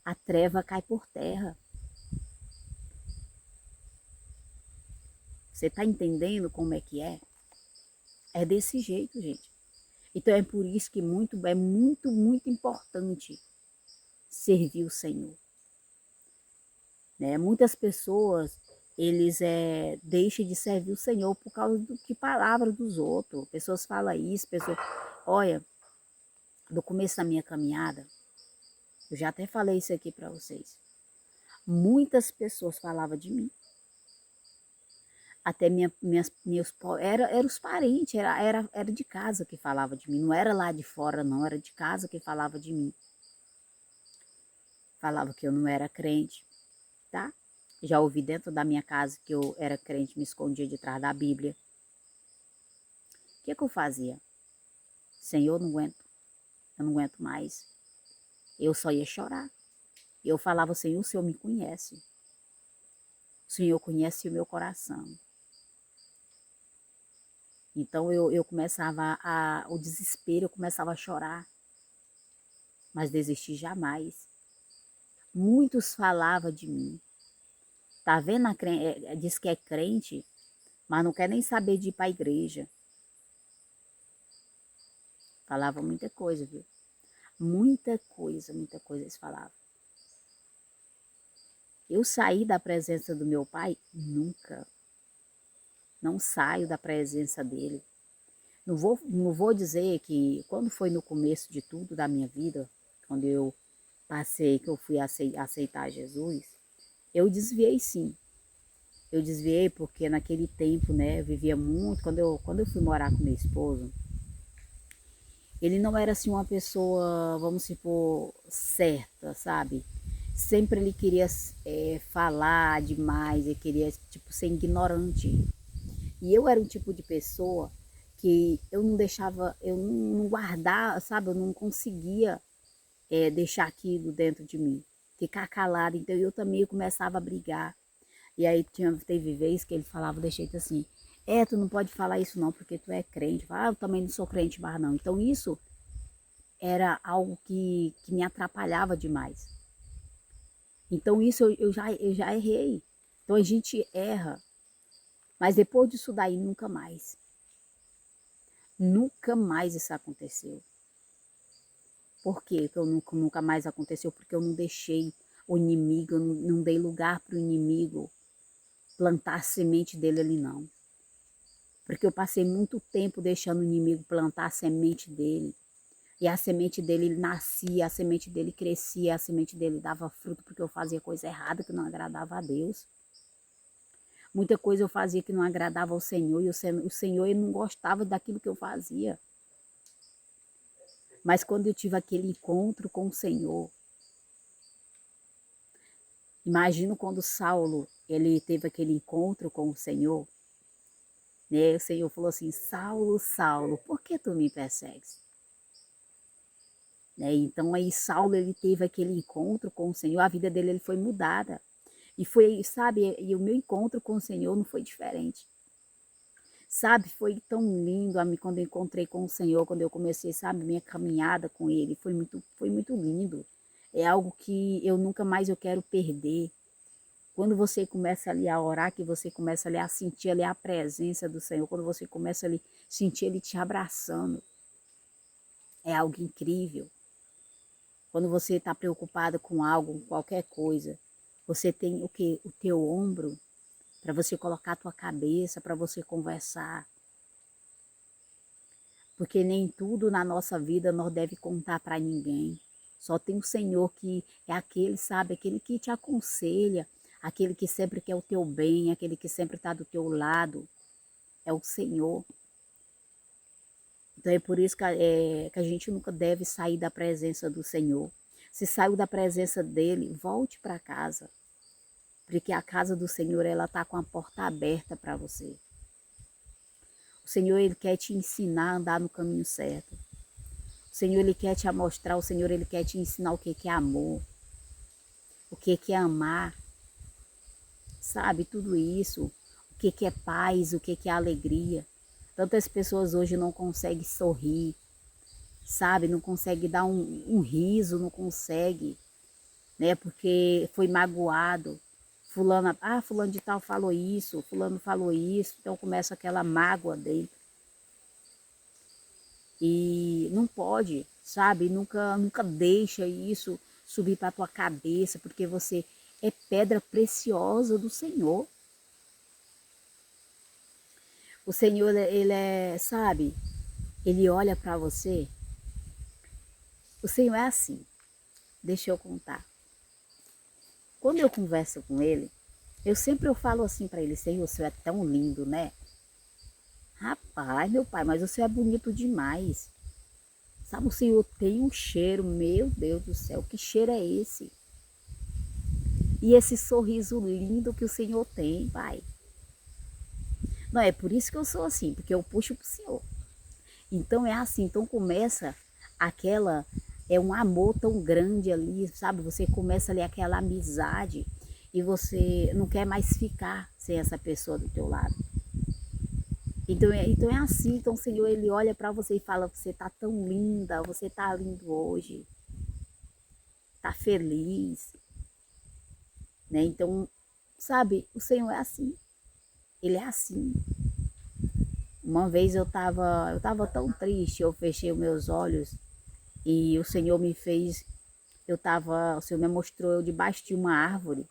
a treva cai por terra. Você está entendendo como é que é? É desse jeito, gente. Então é por isso que é muito importante servir o Senhor. Né? Muitas pessoas, eles deixam de servir o Senhor por causa do que palavra dos outros. Pessoas falam isso, olha, do começo da minha caminhada, eu já até falei isso aqui para vocês. Muitas pessoas falavam de mim. Até era os parentes, era de casa que falava de mim. Não era lá de fora, não, era de casa que falava de mim. Falava que eu não era crente, tá? Já ouvi dentro da minha casa que eu era crente, me escondia de trás da Bíblia. O que eu fazia? Senhor, eu não aguento mais. Eu só ia chorar. Eu falava, Senhor, o Senhor me conhece. O Senhor conhece o meu coração. Então eu começava o desespero, eu começava a chorar. Mas desisti jamais. Muitos falavam de mim. Tá vendo? Diz que é crente, mas não quer nem saber de ir para a igreja. Falava muita coisa, viu? Muita coisa eles falavam. Eu saí da presença do meu pai? Nunca. Não saio da presença dele. Não vou dizer que quando foi no começo de tudo da minha vida, quando eu passei, que eu fui aceitar Jesus, eu desviei sim. Eu desviei porque naquele tempo, né, eu vivia muito, quando eu fui morar com meu esposo, ele não era assim uma pessoa, vamos supor, certa, sabe? Sempre ele queria falar demais, ele queria tipo ser ignorante. E eu era um tipo de pessoa que eu não deixava, eu não guardava, sabe? Eu não conseguia deixar aquilo dentro de mim, ficar calada. Então eu também começava a brigar. E aí teve vez que ele falava de jeito assim, tu não pode falar isso não, porque tu é crente. Eu também não sou crente mais não. Então isso era algo que me atrapalhava demais. Então isso eu já errei. Então a gente erra. Mas depois disso daí, nunca mais. Nunca mais isso aconteceu. Por quê que eu nunca mais aconteceu? Porque eu não deixei o inimigo, eu não dei lugar para o inimigo plantar a semente dele ali não. Porque eu passei muito tempo deixando o inimigo plantar a semente dele. E a semente dele nascia, a semente dele crescia, a semente dele dava fruto porque eu fazia coisa errada que não agradava a Deus. Muita coisa eu fazia que não agradava ao Senhor e o Senhor ele não gostava daquilo que eu fazia. Mas quando eu tive aquele encontro com o Senhor, imagino quando Saulo ele teve aquele encontro com o Senhor, né? O Senhor falou assim, Saulo, Saulo, por que tu me persegues? Né? Então aí Saulo ele teve aquele encontro com o Senhor, a vida dele ele foi mudada. E foi, sabe, e o meu encontro com o Senhor não foi diferente. Sabe, foi tão lindo a mim quando eu encontrei com o Senhor, quando eu comecei, sabe, minha caminhada com Ele, foi muito lindo. É algo que eu nunca mais eu quero perder. Quando você começa ali a orar, que você começa ali a sentir ali a presença do Senhor, quando você começa ali a sentir Ele te abraçando, é algo incrível. Quando você está preocupado com algo, com qualquer coisa, você tem o quê? O teu ombro, para você colocar a tua cabeça, para você conversar. Porque nem tudo na nossa vida nós deve contar para ninguém. Só tem o Senhor que é aquele, sabe, aquele que te aconselha, aquele que sempre quer o teu bem, aquele que sempre está do teu lado. É o Senhor. Então é por isso que a gente nunca deve sair da presença do Senhor. Se saiu da presença dele, volte para casa. Porque a casa do Senhor, ela está com a porta aberta para você. O Senhor, ele quer te ensinar a andar no caminho certo. O Senhor, ele quer te mostrar, o Senhor, ele quer te ensinar o que é amor, o que é amar, sabe? Tudo isso, o que é paz, o que é alegria. Tantas pessoas hoje não conseguem sorrir, sabe? Não conseguem dar um riso, não consegue, né? Porque foi magoado. Fulano de tal falou isso, fulano falou isso, então começa aquela mágoa dentro. E não pode, sabe? Nunca deixa isso subir para a tua cabeça, porque você é pedra preciosa do Senhor. O Senhor, ele sabe, ele olha para você O Senhor é assim, deixa eu contar. Quando eu converso com Ele, eu falo assim para Ele, Senhor, o Senhor é tão lindo, né? Rapaz, meu pai, mas o Senhor é bonito demais. Sabe, o Senhor tem um cheiro, meu Deus do céu, que cheiro é esse? E esse sorriso lindo que o Senhor tem, pai. Não, é por isso que eu sou assim, porque eu puxo pro Senhor. Então é assim, então começa aquela, é um amor tão grande ali, sabe? Você começa ali aquela amizade e você não quer mais ficar sem essa pessoa do teu lado. Então é assim, então o Senhor ele olha para você e fala, você tá tão linda, você tá lindo hoje, tá feliz, né? Então, sabe, o Senhor é assim, ele é assim. Uma vez eu tava tão triste, eu fechei os meus olhos e o Senhor me fez, o Senhor me mostrou eu debaixo de uma árvore.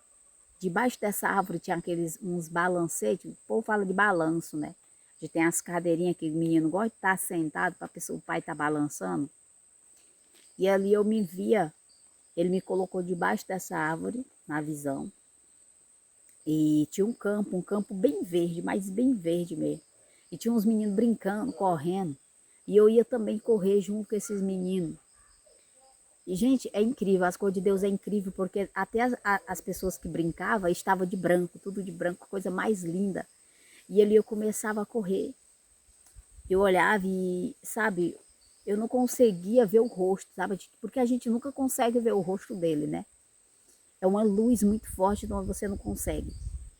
Debaixo dessa árvore tinha aqueles uns balancetes, o povo fala de balanço, né? A gente tem as cadeirinhas que o menino gosta de estar sentado para o pai estar balançando. E ali eu me via, ele me colocou debaixo dessa árvore, na visão. E tinha um campo bem verde, mas bem verde mesmo. E tinha uns meninos brincando, correndo. E eu ia também correr junto com esses meninos. E, gente, é incrível, as coisas de Deus é incrível, porque até as pessoas que brincavam estavam de branco, tudo de branco, coisa mais linda. E ali eu começava a correr. Eu olhava e, sabe, eu não conseguia ver o rosto, sabe? Porque a gente nunca consegue ver o rosto dele, né? É uma luz muito forte, então você não consegue.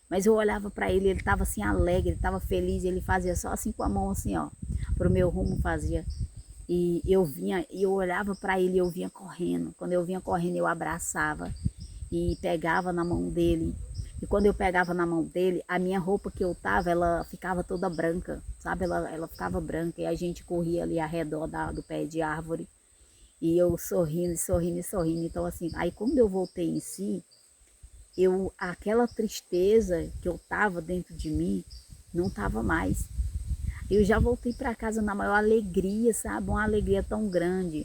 Mas eu olhava para ele, ele estava assim alegre, ele estava feliz, ele fazia só assim com a mão assim, ó, pro meu rumo fazia. E eu vinha, e eu olhava para ele, e eu vinha correndo. Quando eu vinha correndo, eu abraçava e pegava na mão dele. E quando eu pegava na mão dele, a minha roupa que eu tava, ela ficava toda branca, sabe? Ela ficava branca e a gente corria ali ao redor do pé de árvore. E eu sorrindo, sorrindo, sorrindo. Então assim, aí quando eu voltei em si, aquela tristeza que eu tava dentro de mim, não tava mais. Eu já voltei para casa na maior alegria, sabe? Uma alegria tão grande.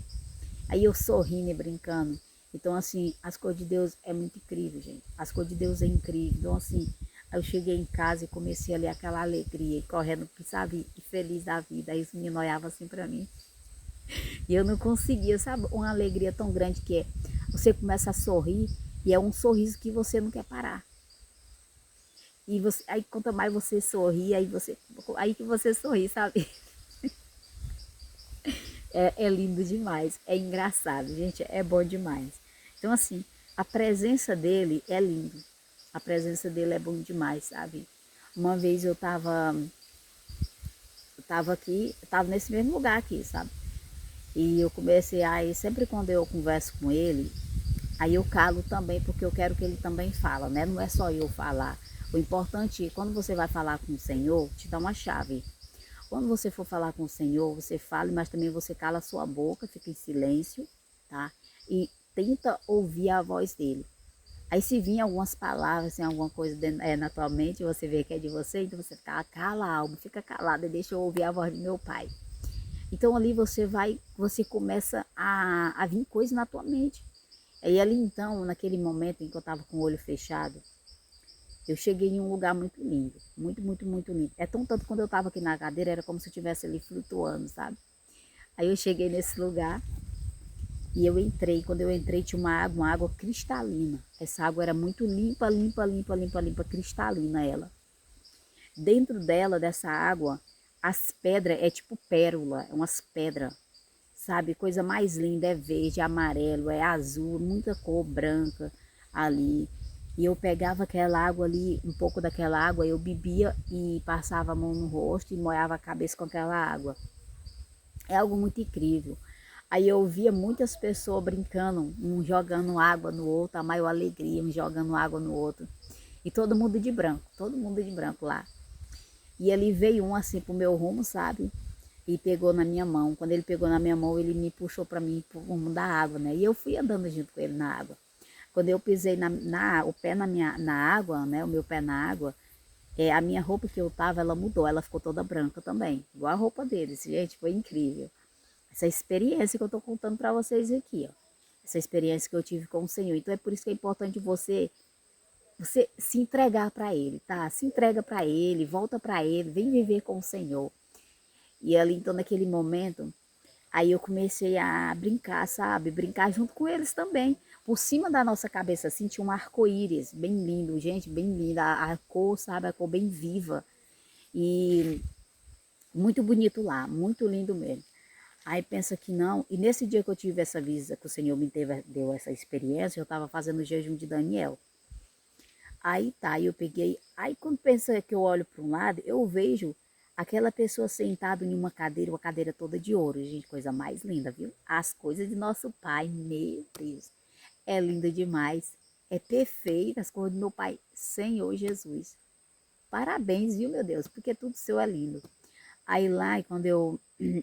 Aí eu sorrindo e brincando. Então, assim, as coisas de Deus é muito incrível, gente. As coisas de Deus é incrível. Então, assim, aí eu cheguei em casa e comecei ali aquela alegria, correndo, sabe? E feliz da vida. Aí os meninos olhavam assim para mim. E eu não conseguia, sabe? Uma alegria tão grande que é. Você começa a sorrir e é um sorriso que você não quer parar. E você, aí quanto mais você sorri, aí que você sorri, sabe? É lindo demais, é engraçado, gente, é bom demais. Então assim, a presença dele é lindo, a presença dele é bom demais, sabe? Uma vez eu tava aqui, eu tava nesse mesmo lugar aqui, sabe? E eu comecei aí, sempre quando eu converso com ele, aí eu calo também, porque eu quero que ele também fala, né? Não é só eu falar. O importante é quando você vai falar com o Senhor, te dá uma chave. Quando você for falar com o Senhor, você fale, mas também você cala a sua boca, fica em silêncio, tá? E tenta ouvir a voz dele. Aí se vir algumas palavras, assim, alguma coisa na tua mente, você vê que é de você, então você fica, cala a alma, fica calada e deixa eu ouvir a voz do meu pai. Então ali você começa a vir coisas na tua mente. E ali então, naquele momento em que eu estava com o olho fechado, eu cheguei em um lugar muito lindo, muito, muito, muito lindo. É tão tanto quando eu estava aqui na cadeira, era como se eu estivesse ali flutuando, sabe? Aí eu cheguei nesse lugar e eu entrei. Quando eu entrei tinha uma água cristalina. Essa água era muito limpa, limpa, limpa, limpa, limpa, cristalina ela. Dentro dela, dessa água, as pedras é tipo pérola, é umas pedras, sabe? Coisa mais linda, é verde, é amarelo, é azul, muita cor branca ali. E eu pegava aquela água ali, um pouco daquela água, eu bebia e passava a mão no rosto e molhava a cabeça com aquela água. É algo muito incrível. Aí eu via muitas pessoas brincando, um jogando água no outro, a maior alegria, um jogando água no outro. E todo mundo de branco lá. E ali veio um assim pro meu rumo, sabe? E pegou na minha mão. Quando ele pegou na minha mão, ele me puxou para mim pro rumo da água, né? E eu fui andando junto com ele na água. Quando eu pisei o pé na água, né? O meu pé na água, a minha roupa que eu tava, ela mudou, ela ficou toda branca também. Igual a roupa deles, gente, foi incrível. essa experiência que eu estou contando para vocês aqui, ó. Essa experiência que eu tive com o Senhor. Então é por isso que é importante você se entregar para Ele, tá? Se entrega para Ele, volta para Ele, vem viver com o Senhor. E ali, então, naquele momento, aí eu comecei a brincar, sabe? Brincar junto com eles também. Por cima da nossa cabeça, assim, tinha um arco-íris, bem lindo, gente, bem linda. A cor, sabe? A cor bem viva. E muito bonito lá, muito lindo mesmo. Aí pensa que não. E nesse dia que eu tive essa visita, que o Senhor deu essa experiência, eu estava fazendo o jejum de Daniel. Aí tá, eu peguei. Aí quando pensa que eu olho para um lado, eu vejo aquela pessoa sentada em uma cadeira toda de ouro. Gente, coisa mais linda, viu? As coisas de nosso pai, meu Deus. É linda demais. É perfeita as coisas do meu pai, Senhor Jesus. Parabéns, viu, meu Deus? Porque tudo seu é lindo. Aí lá, quando eu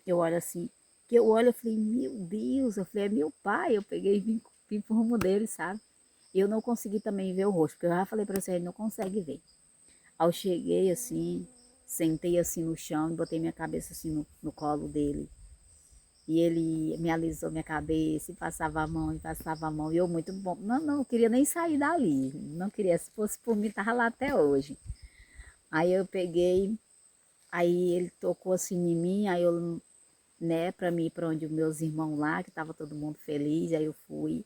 olho assim, que eu olho, eu falei, meu Deus, eu falei, é meu pai. Eu peguei e vim pro rumo dele, sabe? Eu não consegui também ver o rosto, porque eu já falei para você, ele não consegue ver. Aí eu cheguei assim, sentei assim no chão e botei minha cabeça assim no colo dele. E ele me alisou minha cabeça e passava a mão, e passava a mão. E eu muito bom. Não queria nem sair dali. Não queria, se fosse por mim, tava lá até hoje. Aí eu peguei, aí ele tocou assim em mim, aí eu, né, para mim, para onde os meus irmãos lá, que tava todo mundo feliz, aí eu fui.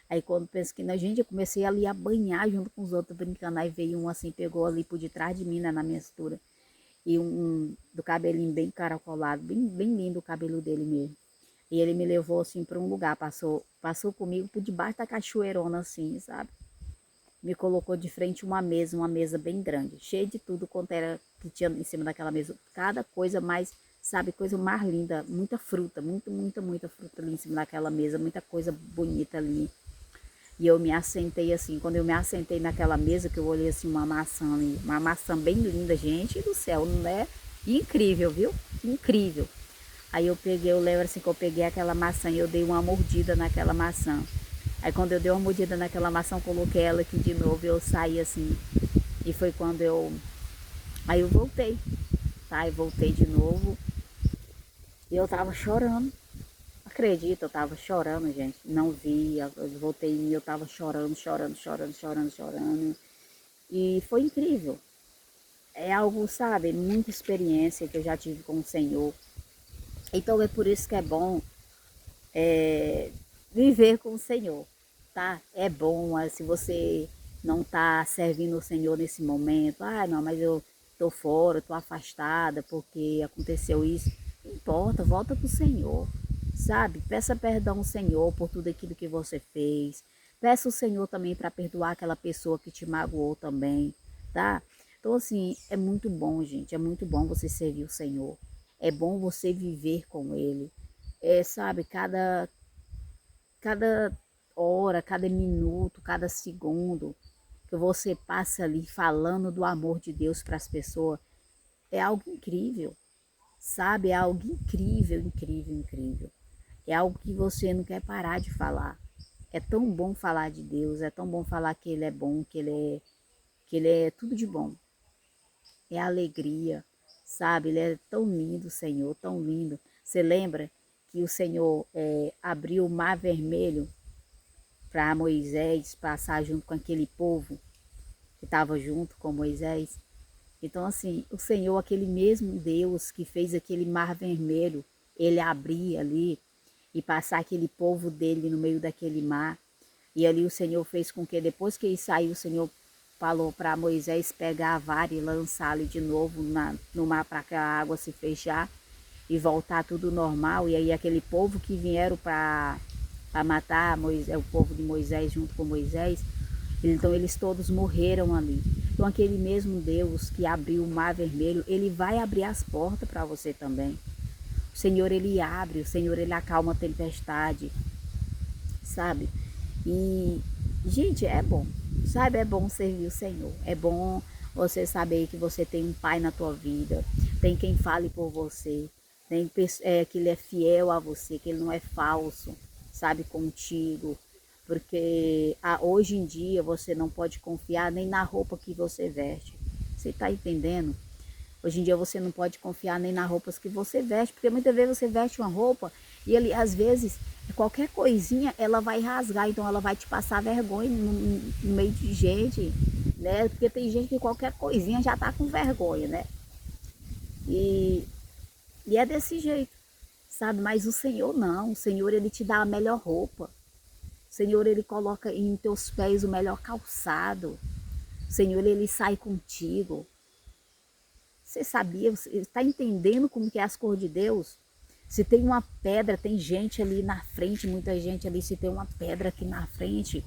Aí quando penso que na gente, eu comecei ali a banhar junto com os outros, brincando. Aí veio um assim, pegou ali por detrás de mim, né, na minha cintura. E do cabelinho bem caracolado, bem lindo o cabelo dele mesmo. E ele me levou assim para um lugar, passou comigo por debaixo da cachoeirona assim, sabe? Me colocou de frente uma mesa bem grande, cheia de tudo quanto era que tinha em cima daquela mesa. Cada coisa mais, sabe, coisa mais linda, muita fruta, muita fruta ali em cima daquela mesa, muita coisa bonita ali. E eu me assentei assim, quando eu me assentei naquela mesa, que eu olhei assim uma maçã bem linda, gente do céu, não é? Incrível, viu? Incrível. Aí eu lembro assim que eu peguei aquela maçã e eu dei uma mordida naquela maçã. Aí quando eu dei uma mordida naquela maçã, eu coloquei ela aqui de novo e eu saí assim. E foi quando aí eu voltei, tá? Eu voltei de novo e eu tava chorando. Acredita, eu tava chorando, gente. Não vi, eu voltei em mim, eu tava chorando. E foi incrível. É algo, sabe, muita experiência que eu já tive com o Senhor. Então é por isso que é bom viver com o Senhor, tá? É bom, se você não tá servindo o Senhor nesse momento, não, mas eu tô fora, tô afastada porque aconteceu isso. Não importa, volta pro Senhor, sabe? Peça perdão ao Senhor por tudo aquilo que você fez. Peça o Senhor também para perdoar aquela pessoa que te magoou também, tá? Então, assim, é muito bom, gente. É muito bom você servir o Senhor. É bom você viver com Ele. Sabe, cada hora, cada minuto, cada segundo que você passa ali falando do amor de Deus para as pessoas, é algo incrível, sabe? É algo incrível. É algo que você não quer parar de falar. É tão bom falar de Deus, é tão bom falar que Ele é bom, que ele é tudo de bom. É alegria, sabe? Ele é tão lindo, Senhor, tão lindo. Você lembra que o Senhor abriu o mar vermelho para Moisés passar junto com aquele povo que estava junto com Moisés? Então, assim, o Senhor, aquele mesmo Deus que fez aquele mar vermelho, ele abrir ali e passar aquele povo dele no meio daquele mar. E ali o Senhor fez com que depois que ele saiu, o Senhor falou para Moisés pegar a vara e lançar ali de novo no mar para que a água se fechar e voltar tudo normal. E aí aquele povo que vieram para matar Moisés, o povo de Moisés junto com Moisés, então eles todos morreram ali. Então aquele mesmo Deus que abriu o mar vermelho, ele vai abrir as portas para você também. O Senhor, ele abre, o Senhor, ele acalma a tempestade, sabe? E, gente, é bom, sabe? É bom servir o Senhor. É bom você saber que você tem um pai na tua vida, tem quem fale por você, tem que ele é fiel a você, que ele não é falso, sabe, contigo. Porque hoje em dia você não pode confiar nem na roupa que você veste. Você está entendendo? Hoje em dia você não pode confiar nem nas roupas que você veste, porque muitas vezes você veste uma roupa e ele, às vezes, qualquer coisinha ela vai rasgar, então ela vai te passar vergonha no meio de gente, né? Porque tem gente que qualquer coisinha já tá com vergonha, né? E, e é desse jeito, sabe? Mas o Senhor não, o Senhor ele te dá a melhor roupa. O Senhor ele coloca em teus pés o melhor calçado. O Senhor ele sai contigo. Você sabia, você está entendendo como que é as cores de Deus? Se tem uma pedra, tem gente ali na frente, muita gente ali, se tem uma pedra aqui na frente,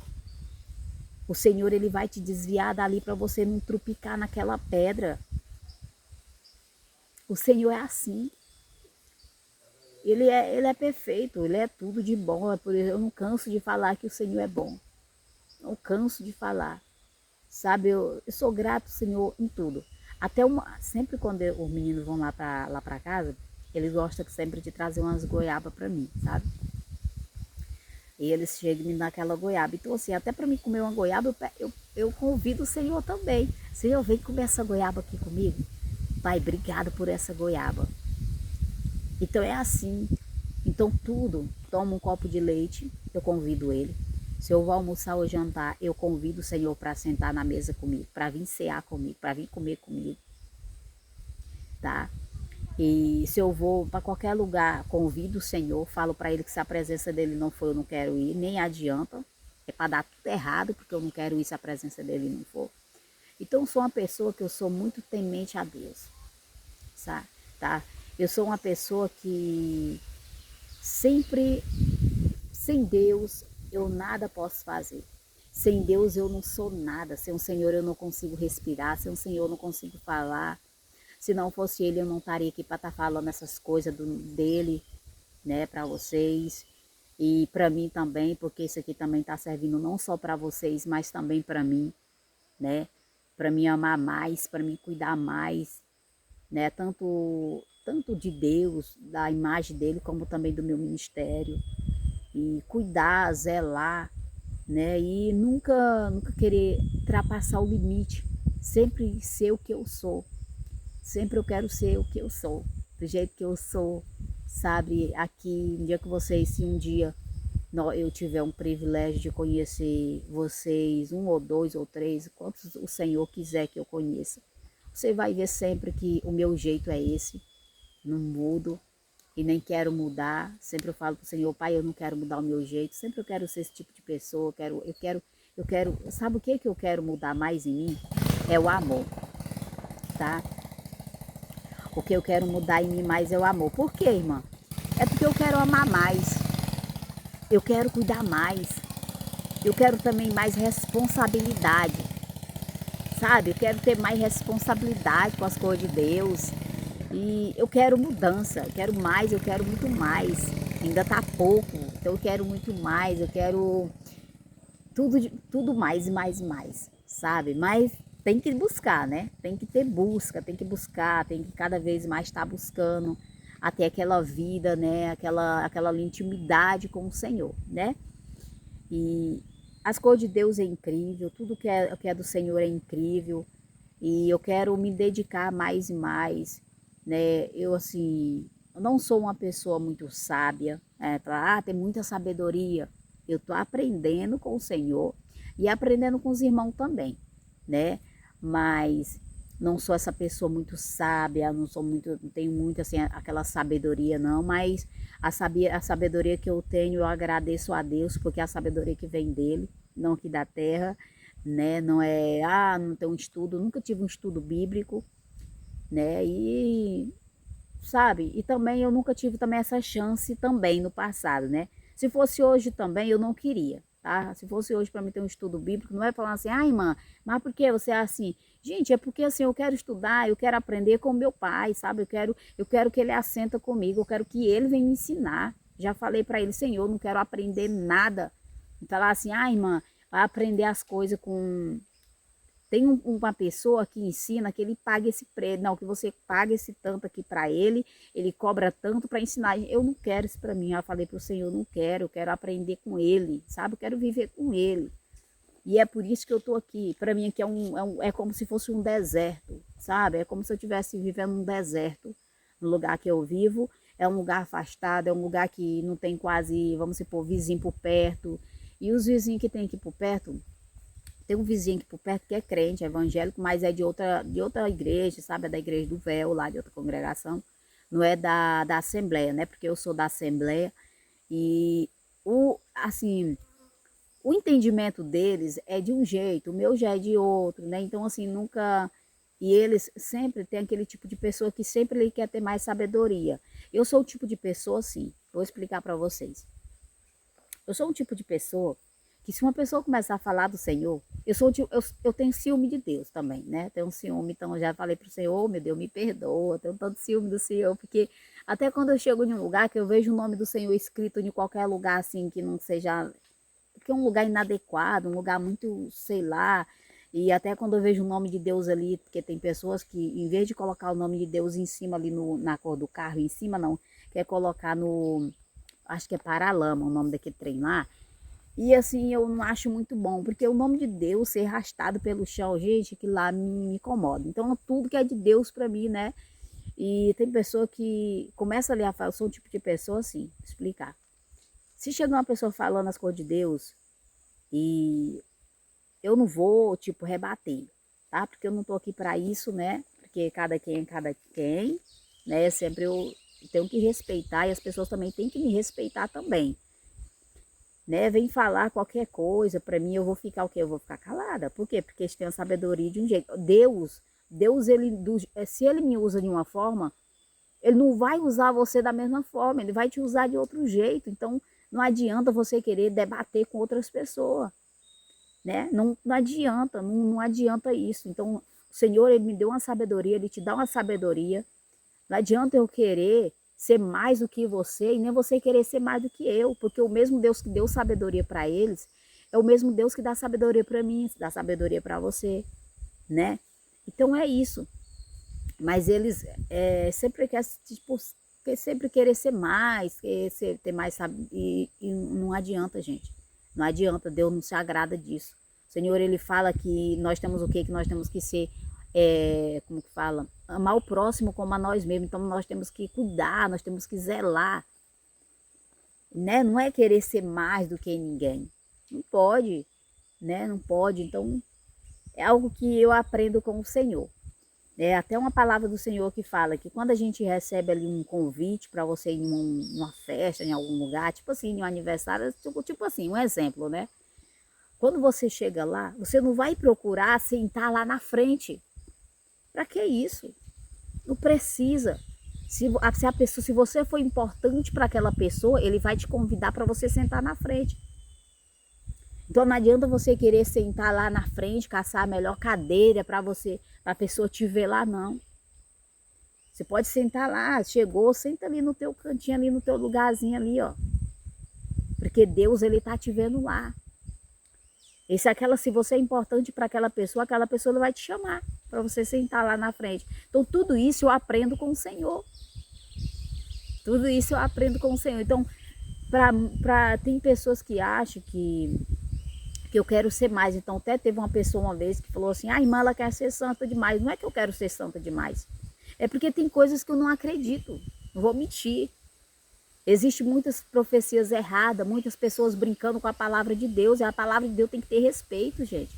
o Senhor ele vai te desviar dali para você não trupicar naquela pedra. O Senhor é assim. Ele é perfeito, ele é tudo de bom. É por isso eu não canso de falar que o Senhor é bom. Não canso de falar. Sabe, eu sou grato, Senhor, em tudo. Até sempre quando os meninos vão lá para casa, eles gostam sempre de trazer umas goiabas para mim, sabe? E eles chegam me naquela goiaba. Então, assim, até para mim comer uma goiaba, eu convido o Senhor também. Senhor, vem comer essa goiaba aqui comigo. Pai, obrigado por essa goiaba. Então é assim. Então tudo, toma um copo de leite, eu convido ele. Se eu vou almoçar ou jantar, eu convido o Senhor para sentar na mesa comigo, para vir cear comigo, para vir comer comigo, tá? E se eu vou para qualquer lugar, convido o Senhor, falo para ele que se a presença dele não for, eu não quero ir, nem adianta. É para dar tudo errado, porque eu não quero ir se a presença dele não for. Então eu sou uma pessoa que eu sou muito temente a Deus, sabe? Tá? Eu sou uma pessoa que sempre, sem Deus, eu nada posso fazer. Sem Deus eu não sou nada. Sem o Senhor eu não consigo respirar. Sem o Senhor eu não consigo falar. Se não fosse Ele, eu não estaria aqui para estar falando essas coisas dele, né, para vocês. E para mim também, porque isso aqui também está servindo não só para vocês, mas também para mim, né? Para mim amar mais, para mim cuidar mais, né? Tanto de Deus, da imagem dele, como também do meu ministério. E cuidar, zelar, né? E nunca querer ultrapassar o limite. Sempre ser o que eu sou. Sempre eu quero ser o que eu sou. Do jeito que eu sou, sabe? Aqui, um dia que vocês, se um dia eu tiver um privilégio de conhecer vocês, um ou dois ou três, quantos o Senhor quiser que eu conheça. Você vai ver sempre que o meu jeito é esse, não mudo e nem quero mudar. Sempre eu falo para o Senhor, Pai, eu não quero mudar o meu jeito, sempre eu quero ser esse tipo de pessoa, eu quero, sabe o que eu quero mudar mais em mim? É o amor, tá? O que eu quero mudar em mim mais é o amor. Por quê, irmã? É porque eu quero amar mais, eu quero cuidar mais, eu quero também mais responsabilidade, sabe? Eu quero ter mais responsabilidade com as coisas de Deus. E eu quero mudança, eu quero mais, eu quero muito mais. Ainda tá pouco, então eu quero muito mais, eu quero tudo mais e mais e mais, sabe? Mas tem que buscar, né? Tem que ter busca, tem que buscar, tem que cada vez mais estar buscando até aquela vida, né? Aquela intimidade com o Senhor, né? E as coisas de Deus é incrível, tudo que é do Senhor é incrível. E eu quero me dedicar mais e mais, né? Eu, assim, eu não sou uma pessoa muito sábia, tem muita sabedoria. Eu estou aprendendo com o Senhor e aprendendo com os irmãos também, né? Mas não sou essa pessoa muito sábia, não tenho muito, assim, aquela sabedoria, não, mas a sabedoria que eu tenho, eu agradeço a Deus, porque é a sabedoria que vem dele, não aqui da terra, né? Não é, não tem um estudo, nunca tive um estudo bíblico, né? E sabe? E também eu nunca tive também essa chance também no passado, né? Se fosse hoje também eu não queria, tá? Se fosse hoje para mim ter um estudo bíblico, não é falar assim, ai irmã, mas por que você é assim? Gente, é porque assim eu quero estudar, eu quero aprender com meu pai, sabe? Eu quero que ele assenta comigo, eu quero que ele venha me ensinar. Já falei para ele, Senhor, não quero aprender nada. Então lá assim, ai irmã, vai aprender as coisas com tem uma pessoa que ensina que ele paga esse preço, não, que você paga esse tanto aqui para ele cobra tanto para ensinar. Eu não quero isso para mim, eu falei para o Senhor, não quero, eu quero aprender com ele, sabe? Eu quero viver com ele. E é por isso que eu estou aqui. Para mim aqui é como se fosse um deserto, sabe? É como se eu estivesse vivendo um deserto no lugar que eu vivo. É um lugar afastado, é um lugar que não tem quase, vamos supor, vizinho por perto. E os vizinhos que tem aqui por perto, tem um vizinho aqui por perto que é crente, é evangélico, mas é de outra igreja, sabe? É da igreja do véu, lá de outra congregação. Não é da Assembleia, né? Porque eu sou da Assembleia. E assim, o entendimento deles é de um jeito, o meu já é de outro, né? Então, assim, nunca. E eles sempre têm aquele tipo de pessoa que sempre ele quer ter mais sabedoria. Eu sou o tipo de pessoa, assim, vou explicar para vocês. Eu sou um tipo de pessoa que, se uma pessoa começar a falar do Senhor, eu tenho ciúme de Deus também, né? Tenho um ciúme, então eu já falei pro Senhor, meu Deus, me perdoa, tenho tanto ciúme do Senhor, porque até quando eu chego em um lugar que eu vejo o nome do Senhor escrito em qualquer lugar assim que não seja, porque é um lugar inadequado, um lugar muito, sei lá, e até quando eu vejo o nome de Deus ali, porque tem pessoas que, em vez de colocar o nome de Deus em cima ali na cor do carro, em cima não, quer colocar no, acho que é Paralama o nome daquele trem lá, e assim, eu não acho muito bom, porque o nome de Deus ser arrastado pelo chão, gente, que lá me incomoda. Então, tudo que é de Deus para mim, né? E tem pessoa que começa ali a falar, eu sou um tipo de pessoa assim, explicar. Se chega uma pessoa falando as coisas de Deus, e eu não vou, tipo, rebater, tá? Porque eu não tô aqui para isso, né? Porque cada quem é cada quem, né? Sempre eu tenho que respeitar e as pessoas também têm que me respeitar também, né? Vem falar qualquer coisa para mim, eu vou ficar o quê? Eu vou ficar calada. Por quê? Porque eles têm a sabedoria de um jeito. Deus, se ele me usa de uma forma, ele não vai usar você da mesma forma, ele vai te usar de outro jeito. Então, não adianta você querer debater com outras pessoas, né? Não adianta, não adianta isso. Então, o Senhor, ele me deu uma sabedoria, ele te dá uma sabedoria. Não adianta eu querer ser mais do que você e nem você querer ser mais do que eu, porque o mesmo Deus que deu sabedoria para eles é o mesmo Deus que dá sabedoria para mim, dá sabedoria para você, né? Então é isso. Mas eles sempre querem, tipo, sempre querer ser mais, ter mais, sabe? E não adianta, gente. Não adianta, Deus não se agrada disso. O Senhor, ele fala que nós temos o quê? Que nós temos que ser, como que fala? Amar o próximo como a nós mesmos. Então nós temos que cuidar, nós temos que zelar, né? Não é querer ser mais do que ninguém. Não pode, né? Não pode. Então é algo que eu aprendo com o Senhor. É até uma palavra do Senhor que fala que quando a gente recebe ali um convite para você ir em uma festa, em algum lugar, tipo assim, em um aniversário, tipo assim, um exemplo, né? Quando você chega lá, você não vai procurar sentar lá na frente. Para que isso? Não precisa. Se você for importante para aquela pessoa, ele vai te convidar para você sentar na frente. Então não adianta você querer sentar lá na frente, caçar a melhor cadeira para você, para a pessoa te ver lá, não. Você pode sentar lá, chegou, senta ali no teu cantinho, ali no teu lugarzinho ali, ó. Porque Deus, ele tá te vendo lá. Se você é importante para aquela pessoa ele vai te chamar para você sentar lá na frente. Então tudo isso eu aprendo com o Senhor. Tudo isso eu aprendo com o Senhor. Então, tem pessoas que acham que eu quero ser mais. Então, até teve uma pessoa uma vez que falou assim: ah, irmã, ela quer ser santa demais. Não é que eu quero ser santa demais. É porque tem coisas que eu não acredito. Não vou mentir. Existem muitas profecias erradas, muitas pessoas brincando com a palavra de Deus. E a palavra de Deus tem que ter respeito, gente.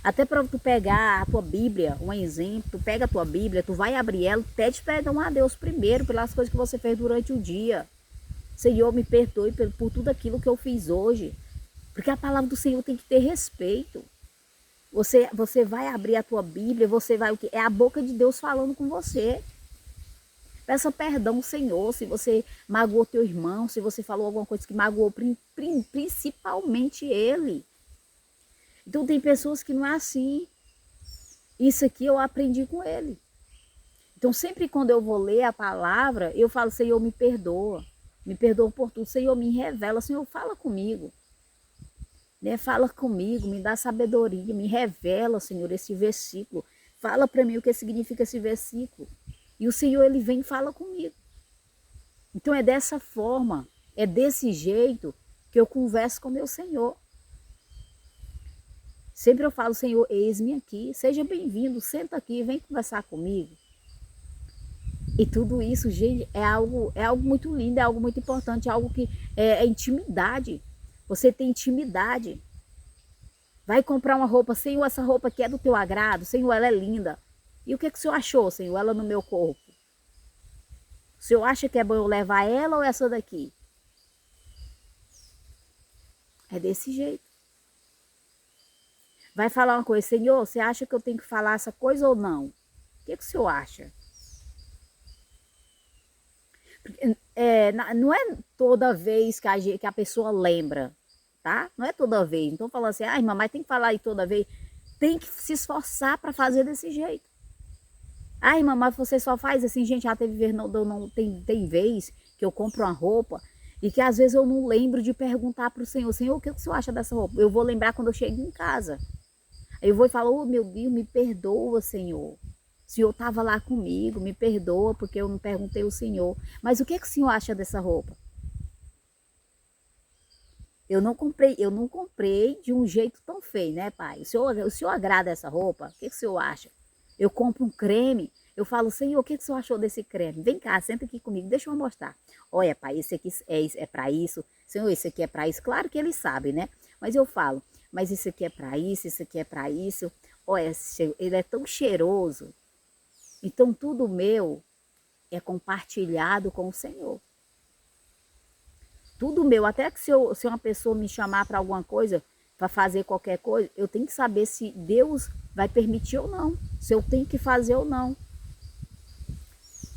Até para tu pegar a tua Bíblia, um exemplo, tu pega a tua Bíblia, tu vai abrir ela, pede perdão a Deus primeiro pelas coisas que você fez durante o dia. Senhor, me perdoe por tudo aquilo que eu fiz hoje. Porque a palavra do Senhor tem que ter respeito. Você vai abrir a tua Bíblia, você vai o quê? É a boca de Deus falando com você. Peça perdão, Senhor, se você magoou teu irmão, se você falou alguma coisa que magoou principalmente ele. Então tem pessoas que não é assim. Isso aqui eu aprendi com ele. Então sempre quando eu vou ler a palavra, eu falo: Senhor, me perdoa. Me perdoa por tudo. Senhor, me revela. Senhor, fala comigo. Né? Fala comigo, me dá sabedoria, me revela, Senhor, esse versículo. Fala para mim o que significa esse versículo. E o Senhor, ele vem e fala comigo. Então é dessa forma, é desse jeito que eu converso com meu Senhor. Sempre eu falo, Senhor, eis-me aqui, seja bem-vindo, senta aqui, vem conversar comigo. E tudo isso, gente, é algo muito lindo, é algo muito importante, é algo que é intimidade. Você tem intimidade. Vai comprar uma roupa, Senhor, essa roupa aqui é do teu agrado, Senhor, ela é linda. E o que o Senhor achou, Senhor, ela no meu corpo? O Senhor acha que é bom eu levar ela ou essa daqui? É desse jeito. Vai falar uma coisa, Senhor, você acha que eu tenho que falar essa coisa ou não? O que o Senhor acha? Não é toda vez que a pessoa lembra, tá? Não é toda vez. Não estou falando assim, ai, mamãe tem que falar aí toda vez. Tem que se esforçar para fazer desse jeito. Ai, mamãe, você só faz assim, gente, já teve vez, não tem vez que eu compro uma roupa e que às vezes eu não lembro de perguntar para o Senhor, Senhor, o que o Senhor acha dessa roupa? Eu vou lembrar quando eu chego em casa. Aí eu vou e falo, oh, meu Deus, me perdoa, Senhor. O Senhor estava lá comigo, me perdoa porque eu não perguntei ao Senhor. Mas o que o Senhor acha dessa roupa? Eu não comprei de um jeito tão feio, né, pai? O senhor agrada essa roupa? O que o senhor acha? Eu compro um creme, eu falo, Senhor, o que o senhor achou desse creme? Vem cá, senta aqui comigo, deixa eu mostrar. Olha, pai, esse aqui é para isso. Senhor, esse aqui é para isso. Claro que ele sabe, né? Mas eu falo, mas isso aqui é para isso, isso aqui é para isso. Olha, ele é tão cheiroso. Então tudo meu é compartilhado com o Senhor. Tudo meu, até que se uma pessoa me chamar para alguma coisa, para fazer qualquer coisa, eu tenho que saber se Deus vai permitir ou não, se eu tenho que fazer ou não.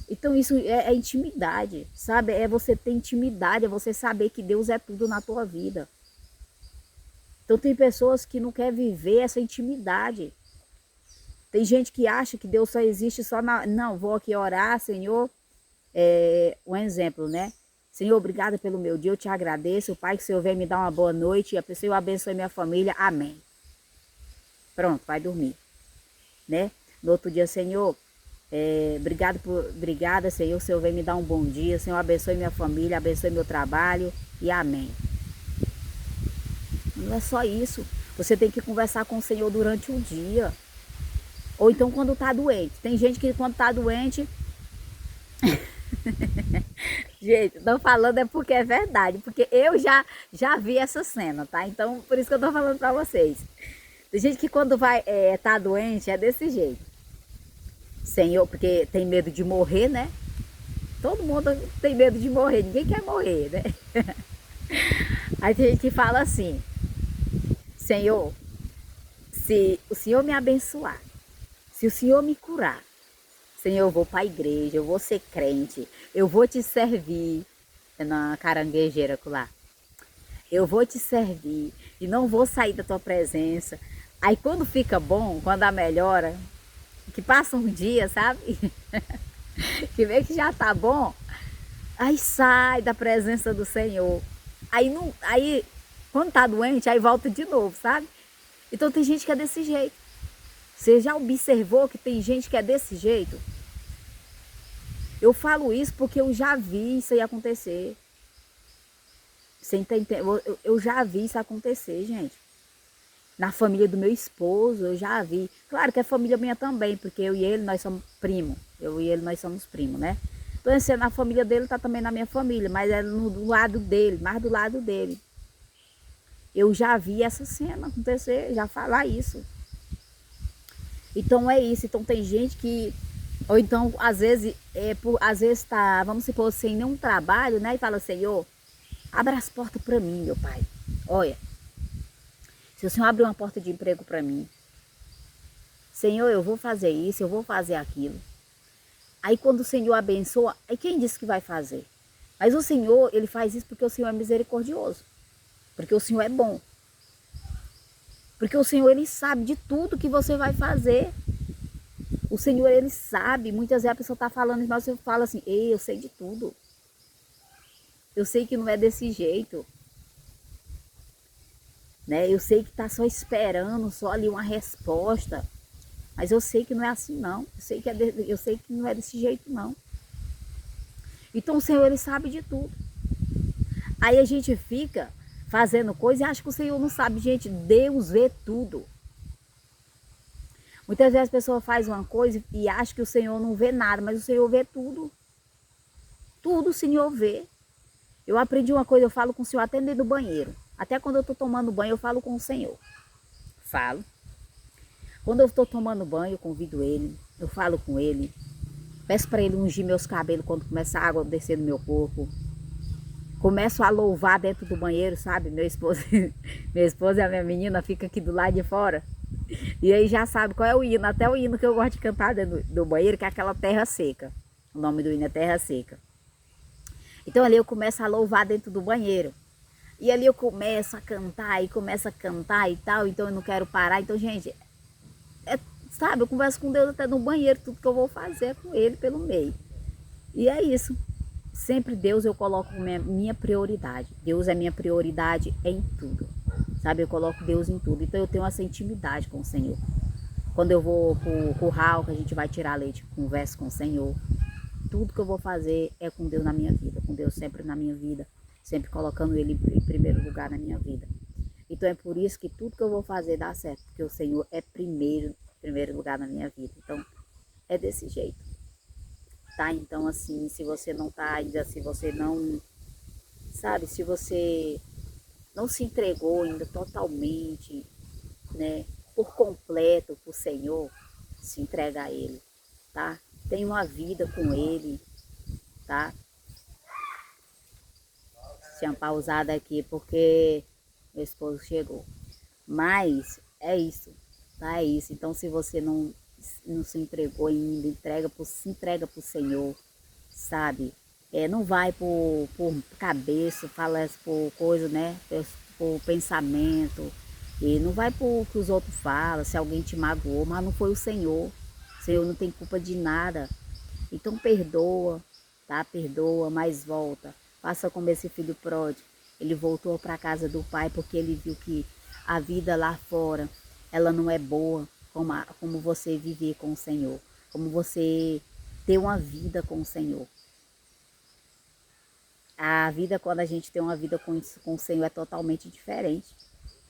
Então isso é intimidade, sabe? É você ter intimidade, é você saber que Deus é tudo na tua vida. Então tem pessoas que não querem viver essa intimidade. Tem gente que acha que Deus só existe só na... Não, vou aqui orar, Senhor. Um exemplo, né? Senhor, obrigada pelo meu dia, eu te agradeço. Pai, que o Senhor venha me dar uma boa noite. E o Senhor abençoe minha família. Amém. Pronto, vai dormir. Né? No outro dia, Senhor, obrigada, Senhor. O Senhor venha me dar um bom dia. Senhor, abençoe minha família, abençoe meu trabalho. E amém. Não é só isso. Você tem que conversar com o Senhor durante o dia. Ou então quando está doente. Tem gente que quando está doente... Gente, tô falando é porque é verdade, porque eu já vi essa cena, tá? Então, por isso que eu tô falando pra vocês. Tem gente que quando vai tá doente é desse jeito. Senhor, porque tem medo de morrer, né? Todo mundo tem medo de morrer, ninguém quer morrer, né? Aí tem gente que fala assim, Senhor, se o Senhor me abençoar, se o Senhor me curar, Senhor, eu vou para a igreja, eu vou ser crente, eu vou te servir na caranguejeira lá. Eu vou te servir e não vou sair da tua presença. Aí quando fica bom, quando a melhora, que passa um dia, sabe? Que vê que já tá bom, aí sai da presença do Senhor. Aí quando tá doente, aí volta de novo, sabe? Então tem gente que é desse jeito. Você já observou que tem gente que é desse jeito? Eu falo isso porque eu já vi isso aí acontecer. Eu já vi isso acontecer, gente. Na família do meu esposo, eu já vi. Claro que é família minha também, porque eu e ele, nós somos primos. Eu e ele, nós somos primos, né? Então, assim, na família dele, tá também na minha família, mas é do lado dele, mais do lado dele. Eu já vi essa cena acontecer, já falar isso. Então é isso. Então tem gente que... Ou então, às vezes tá, vamos supor, sem nenhum trabalho, né? E fala, Senhor, abra as portas para mim, meu pai. Olha, se o Senhor abrir uma porta de emprego para mim, Senhor, eu vou fazer isso, eu vou fazer aquilo. Aí quando o Senhor abençoa, aí quem disse que vai fazer? Mas o Senhor, ele faz isso porque o Senhor é misericordioso. Porque o Senhor é bom. Porque o Senhor, ele sabe de tudo que você vai fazer. O Senhor, ele sabe. Muitas vezes a pessoa está falando, mas você fala assim, ei, eu sei de tudo. Eu sei que não é desse jeito. Né? Eu sei que está só esperando, só ali uma resposta. Mas eu sei que não é assim, não. Eu sei que não é desse jeito, não. Então o Senhor, ele sabe de tudo. Aí a gente fica fazendo coisa e acha que o Senhor não sabe. Gente, Deus vê tudo. Muitas vezes a pessoa faz uma coisa e acha que o Senhor não vê nada, mas o Senhor vê tudo. Tudo o Senhor vê. Eu aprendi uma coisa, eu falo com o Senhor até dentro do banheiro. Até quando eu estou tomando banho, eu falo com o Senhor. Falo. Quando eu estou tomando banho, eu convido Ele, eu falo com Ele. Peço para Ele ungir meus cabelos quando começa a água a descer no meu corpo. Começo a louvar dentro do banheiro, sabe? Meu esposo, minha esposa e a minha menina ficam aqui do lado de fora. E aí já sabe qual é o hino, até o hino que eu gosto de cantar dentro do banheiro, que é aquela terra seca. O nome do hino é Terra Seca. Então ali eu começo a louvar dentro do banheiro. E ali eu começo a cantar e começo a cantar e tal, então eu não quero parar. Então, gente, sabe, eu converso com Deus até no banheiro, tudo que eu vou fazer é com Ele pelo meio. E é isso. Sempre Deus eu coloco minha prioridade. Deus é minha prioridade em tudo. Sabe, eu coloco Deus em tudo. Então eu tenho essa intimidade com o Senhor. Quando eu vou pro curral, que a gente vai tirar leite, converso com o Senhor. Tudo que eu vou fazer é com Deus na minha vida. Com Deus sempre na minha vida. Sempre colocando Ele em primeiro lugar na minha vida. Então é por isso que tudo que eu vou fazer dá certo. Porque o Senhor é primeiro lugar na minha vida. Então é desse jeito. Tá? Então assim, se você não tá ainda, se você não, sabe, se você não se entregou ainda totalmente, né, por completo pro Senhor, se entrega a Ele, tá? Tenha uma vida com Ele, tá? Tinha pausado aqui porque meu esposo chegou. Mas é isso, tá? É isso. Então se você não se entregou ainda, se entrega pro Senhor, sabe? Não vai por cabeça, fala por coisa, né? Por pensamento. E não vai por que os outros falam, se alguém te magoou, mas não foi o Senhor. O Senhor não tem culpa de nada. Então perdoa, tá? Perdoa, mas volta. Faça como esse filho pródigo. Ele voltou para a casa do pai porque ele viu que a vida lá fora, ela não é boa como você viver com o Senhor. Como você ter uma vida com o Senhor. A vida, quando a gente tem uma vida com o Senhor, é totalmente diferente.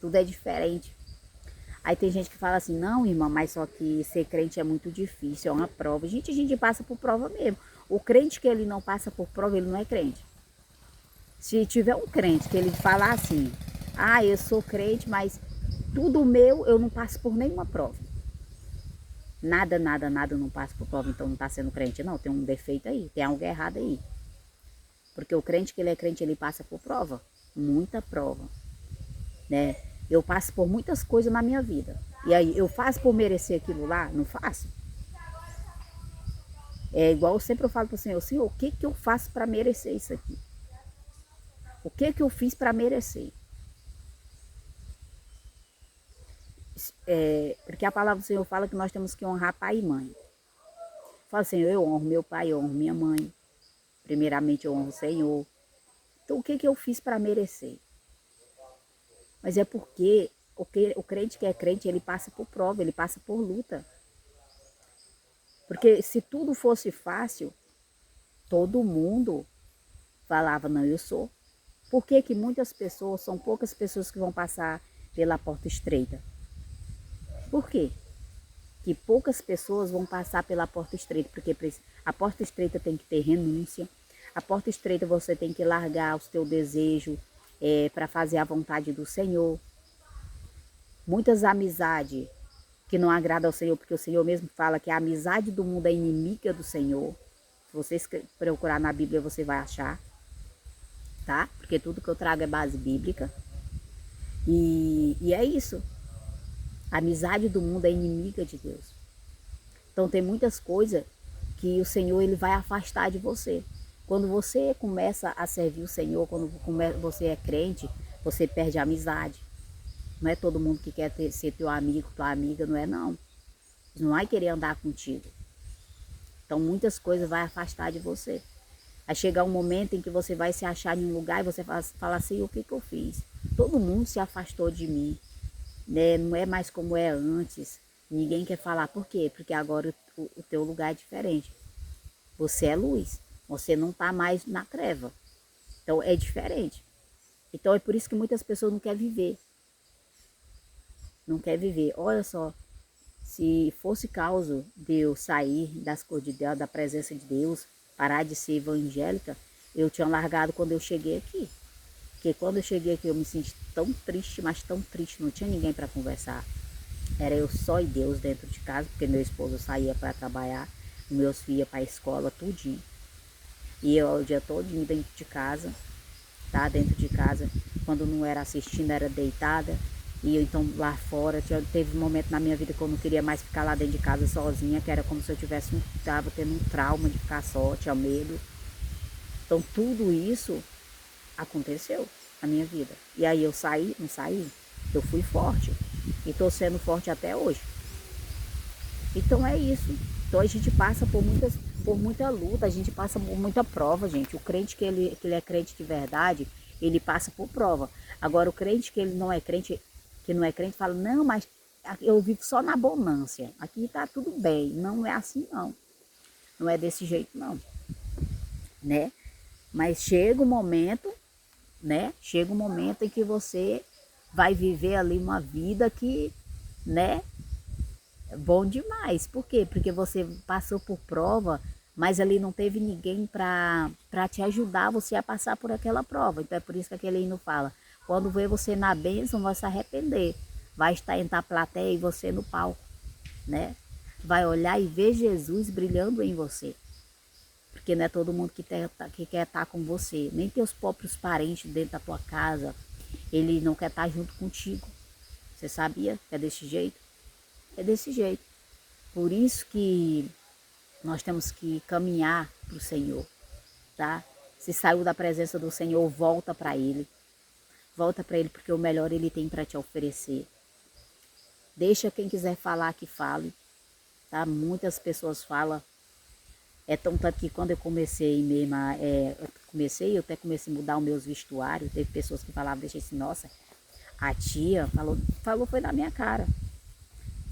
Tudo é diferente. Aí tem gente que fala assim, não, irmã, mas só que ser crente é muito difícil, é uma prova. Gente, a gente passa por prova mesmo. O crente que ele não passa por prova, ele não é crente. Se tiver um crente que ele falar assim, ah, eu sou crente, mas tudo meu eu não passo por nenhuma prova. Nada, nada, nada eu não passo por prova, então não está sendo crente. Não, tem um defeito aí, tem algo errado aí. Porque o crente que ele é crente, ele passa por prova. Muita prova. Né? Eu passo por muitas coisas na minha vida. E aí, eu faço por merecer aquilo lá? Não faço. É igual eu sempre falo para o Senhor, Senhor, o que eu faço para merecer isso aqui? O que eu fiz para merecer? Porque a palavra do Senhor fala que nós temos que honrar pai e mãe. Fala, Senhor, eu honro meu pai, eu honro minha mãe. Primeiramente eu honro o Senhor. Então o que eu fiz para merecer? Mas é porque o crente que é crente, ele passa por prova, ele passa por luta. Porque se tudo fosse fácil, todo mundo falava, não, eu sou. Por que muitas pessoas, são poucas pessoas que vão passar pela porta estreita? Por quê? Que poucas pessoas vão passar pela porta estreita, porque a porta estreita tem que ter renúncia, a porta estreita você tem que largar os teus desejos para fazer a vontade do Senhor. Muitas amizades que não agradam ao Senhor, porque o Senhor mesmo fala que a amizade do mundo é inimiga do Senhor. Se você procurar na Bíblia, você vai achar, tá? Porque tudo que eu trago é base bíblica. E é isso. A amizade do mundo é inimiga de Deus. Então tem muitas coisas que o Senhor ele vai afastar de você. Quando você começa a servir o Senhor, quando você é crente, você perde a amizade. Não é todo mundo que quer ser teu amigo, tua amiga, não é não. Não vai querer andar contigo. Então muitas coisas vai afastar de você. Vai chegar um momento em que você vai se achar em um lugar e você fala assim, o que eu fiz? Todo mundo se afastou de mim. Né? Não é mais como é antes. Ninguém quer falar. Por quê? Porque agora o teu lugar é diferente. Você é luz. Você não está mais na treva. Então é diferente. Então é por isso que muitas pessoas não querem viver. Não quer viver. Olha só, Se fosse causa de eu sair das coisas de Deus, da presença de Deus, parar de ser evangélica, eu tinha largado quando eu cheguei aqui. Porque quando eu cheguei aqui eu me senti tão triste, mas tão triste, não tinha ninguém para conversar. Era eu só e Deus dentro de casa, porque meu esposo saía para trabalhar, meus filhos iam para a escola, tudinho. E eu o dia todo dentro de casa, tá? Dentro de casa, quando não era assistindo, era deitada. E eu então lá fora, teve um momento na minha vida que eu não queria mais ficar lá dentro de casa sozinha, que era como se eu tava tendo um trauma de ficar só, tinha medo. Então tudo isso aconteceu na minha vida. E aí eu saí, não saí, eu fui forte. E tô sendo forte até hoje. Então é isso. Então a gente passa por muita luta, a gente passa por muita prova, gente. O crente que ele é crente de verdade, ele passa por prova. Agora o crente que ele não é crente, que não é crente, fala, não, mas eu vivo só na bonância. Aqui tá tudo bem. Não é assim não. Não é desse jeito não. Né? Mas chega um momento, né? Chega um momento em que você vai viver ali uma vida que, né? É bom demais. Por quê? Porque você passou por prova, mas ali não teve ninguém para te ajudar você a passar por aquela prova. Então é por isso que aquele hino fala, quando vê você na bênção, vai se arrepender. Vai estar entre a plateia e você no palco, né? Vai olhar e ver Jesus brilhando em você. Porque não é todo mundo que quer estar com você. Nem teus próprios parentes dentro da tua casa, ele não quer estar junto contigo. Você sabia que é desse jeito? É desse jeito. Por isso que nós temos que caminhar para o Senhor, tá? Se saiu da presença do Senhor, volta para Ele. Volta para Ele porque o melhor Ele tem para te oferecer. Deixa quem quiser falar que fale, tá? Muitas pessoas falam. É tanto que quando eu comecei mesmo, eu até comecei a mudar os meus vestuários. Teve pessoas que falavam, deixa assim, nossa, a tia falou foi na minha cara.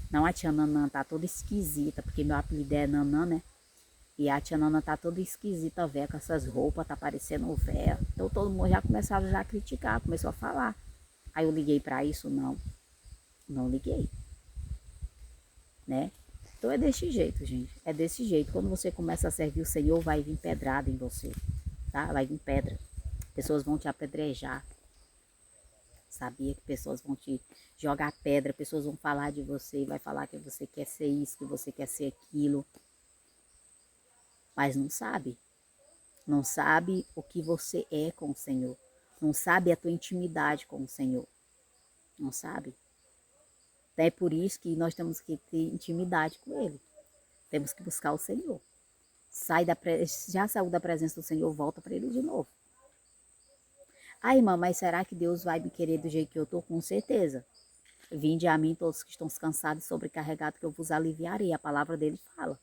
Não, a tia Nanã tá toda esquisita, porque meu apelido é Nanã, né? E a tia Nana tá toda esquisita, véia, com essas roupas, tá parecendo véia. Então todo mundo já começava já a criticar, começou a falar. Aí eu liguei para isso? Não, não liguei, né? Então é desse jeito, gente. É desse jeito. Quando você começa a servir o Senhor, vai vir pedrada em você, tá? Vai vir pedra. Pessoas vão te apedrejar. Sabia que pessoas vão te jogar pedra, pessoas vão falar de você, vai falar que você quer ser isso, que você quer ser aquilo, mas não sabe. Não sabe o que você é com o Senhor. Não sabe a tua intimidade com o Senhor. Não sabe? Então é por isso que nós temos que ter intimidade com Ele. Temos que buscar o Senhor. Já saiu da presença do Senhor, volta para Ele de novo. Ah, irmã, mas será que Deus vai me querer do jeito que eu estou? Com certeza. Vinde a mim todos que estão cansados e sobrecarregados, que eu vos aliviarei. A palavra dele fala.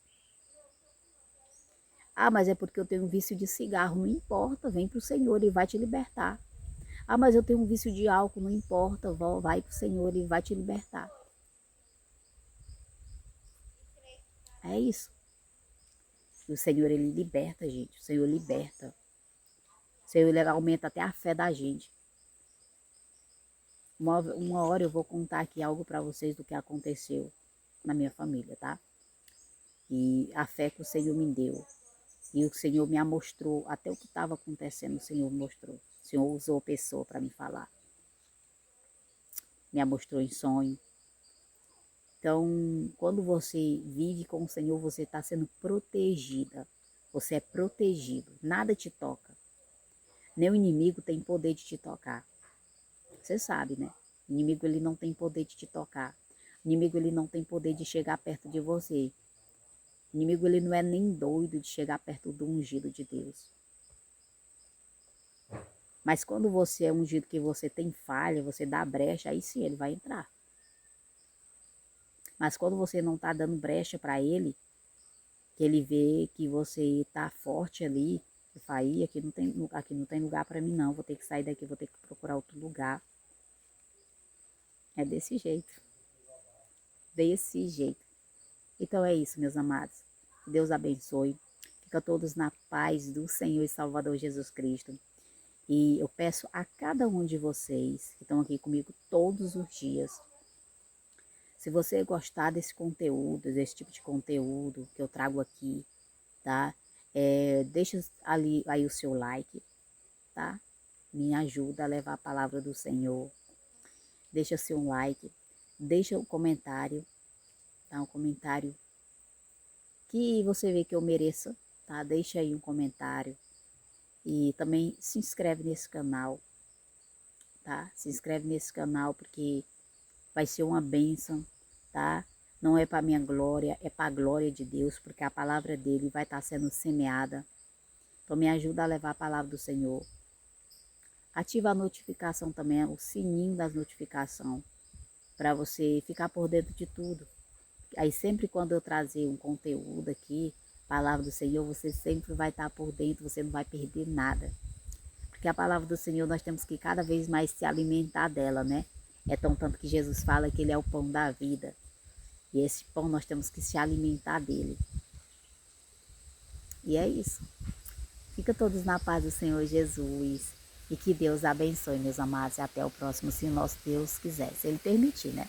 Ah, mas é porque eu tenho um vício de cigarro. Não importa, vem para o Senhor, Ele vai te libertar. Ah, mas eu tenho um vício de álcool. Não importa, vai para o Senhor, Ele vai te libertar. É isso. E o Senhor, Ele liberta, gente. O Senhor liberta. O Senhor, Ele aumenta até a fé da gente. Uma hora eu vou contar aqui algo para vocês do que aconteceu na minha família, tá? E a fé que o Senhor me deu. E o Senhor me mostrou, até o que estava acontecendo, o Senhor mostrou. O Senhor usou pessoa para me falar. Me mostrou em sonho. Então, quando você vive com o Senhor, você está sendo protegida. Você é protegido. Nada te toca. Nem o inimigo tem poder de te tocar. Você sabe, né? O inimigo, ele não tem poder de te tocar. O inimigo, ele não tem poder de chegar perto de você. O inimigo, ele não é nem doido de chegar perto do ungido de Deus. Mas quando você é ungido, que você tem falha, você dá brecha, aí sim ele vai entrar. Mas quando você não está dando brecha para ele, que ele vê que você está forte ali, você fala, aqui não tem lugar para mim não, vou ter que sair daqui, vou ter que procurar outro lugar. É desse jeito. Desse jeito. Então é isso, meus amados. Que Deus abençoe. Fica todos na paz do Senhor e Salvador Jesus Cristo. E eu peço a cada um de vocês que estão aqui comigo todos os dias, Se você gostar desse conteúdo, desse tipo de conteúdo que eu trago aqui, tá? Deixa ali aí o seu like, tá? Me ajuda a levar a palavra do Senhor. Deixa seu like, deixa um comentário, tá? Um comentário que você vê que eu mereça, tá? Deixa aí um comentário e também se inscreve nesse canal, tá? Se inscreve nesse canal porque vai ser uma bênção, tá? Não é para minha glória, é para a glória de Deus, porque a palavra dele vai estar sendo semeada. Então me ajuda a levar a palavra do Senhor. Ativa a notificação também, o sininho das notificações, para você ficar por dentro de tudo. Aí sempre quando eu trazer um conteúdo aqui, palavra do Senhor, você sempre vai estar por dentro, você não vai perder nada. Porque a palavra do Senhor nós temos que cada vez mais se alimentar dela, né? É tão tanto que Jesus fala que ele é o pão da vida. E esse pão nós temos que se alimentar dele. E é isso. Fica todos na paz do Senhor Jesus. E que Deus abençoe, meus amados. E até o próximo, se o nosso Deus quiser. Se Ele permitir, né?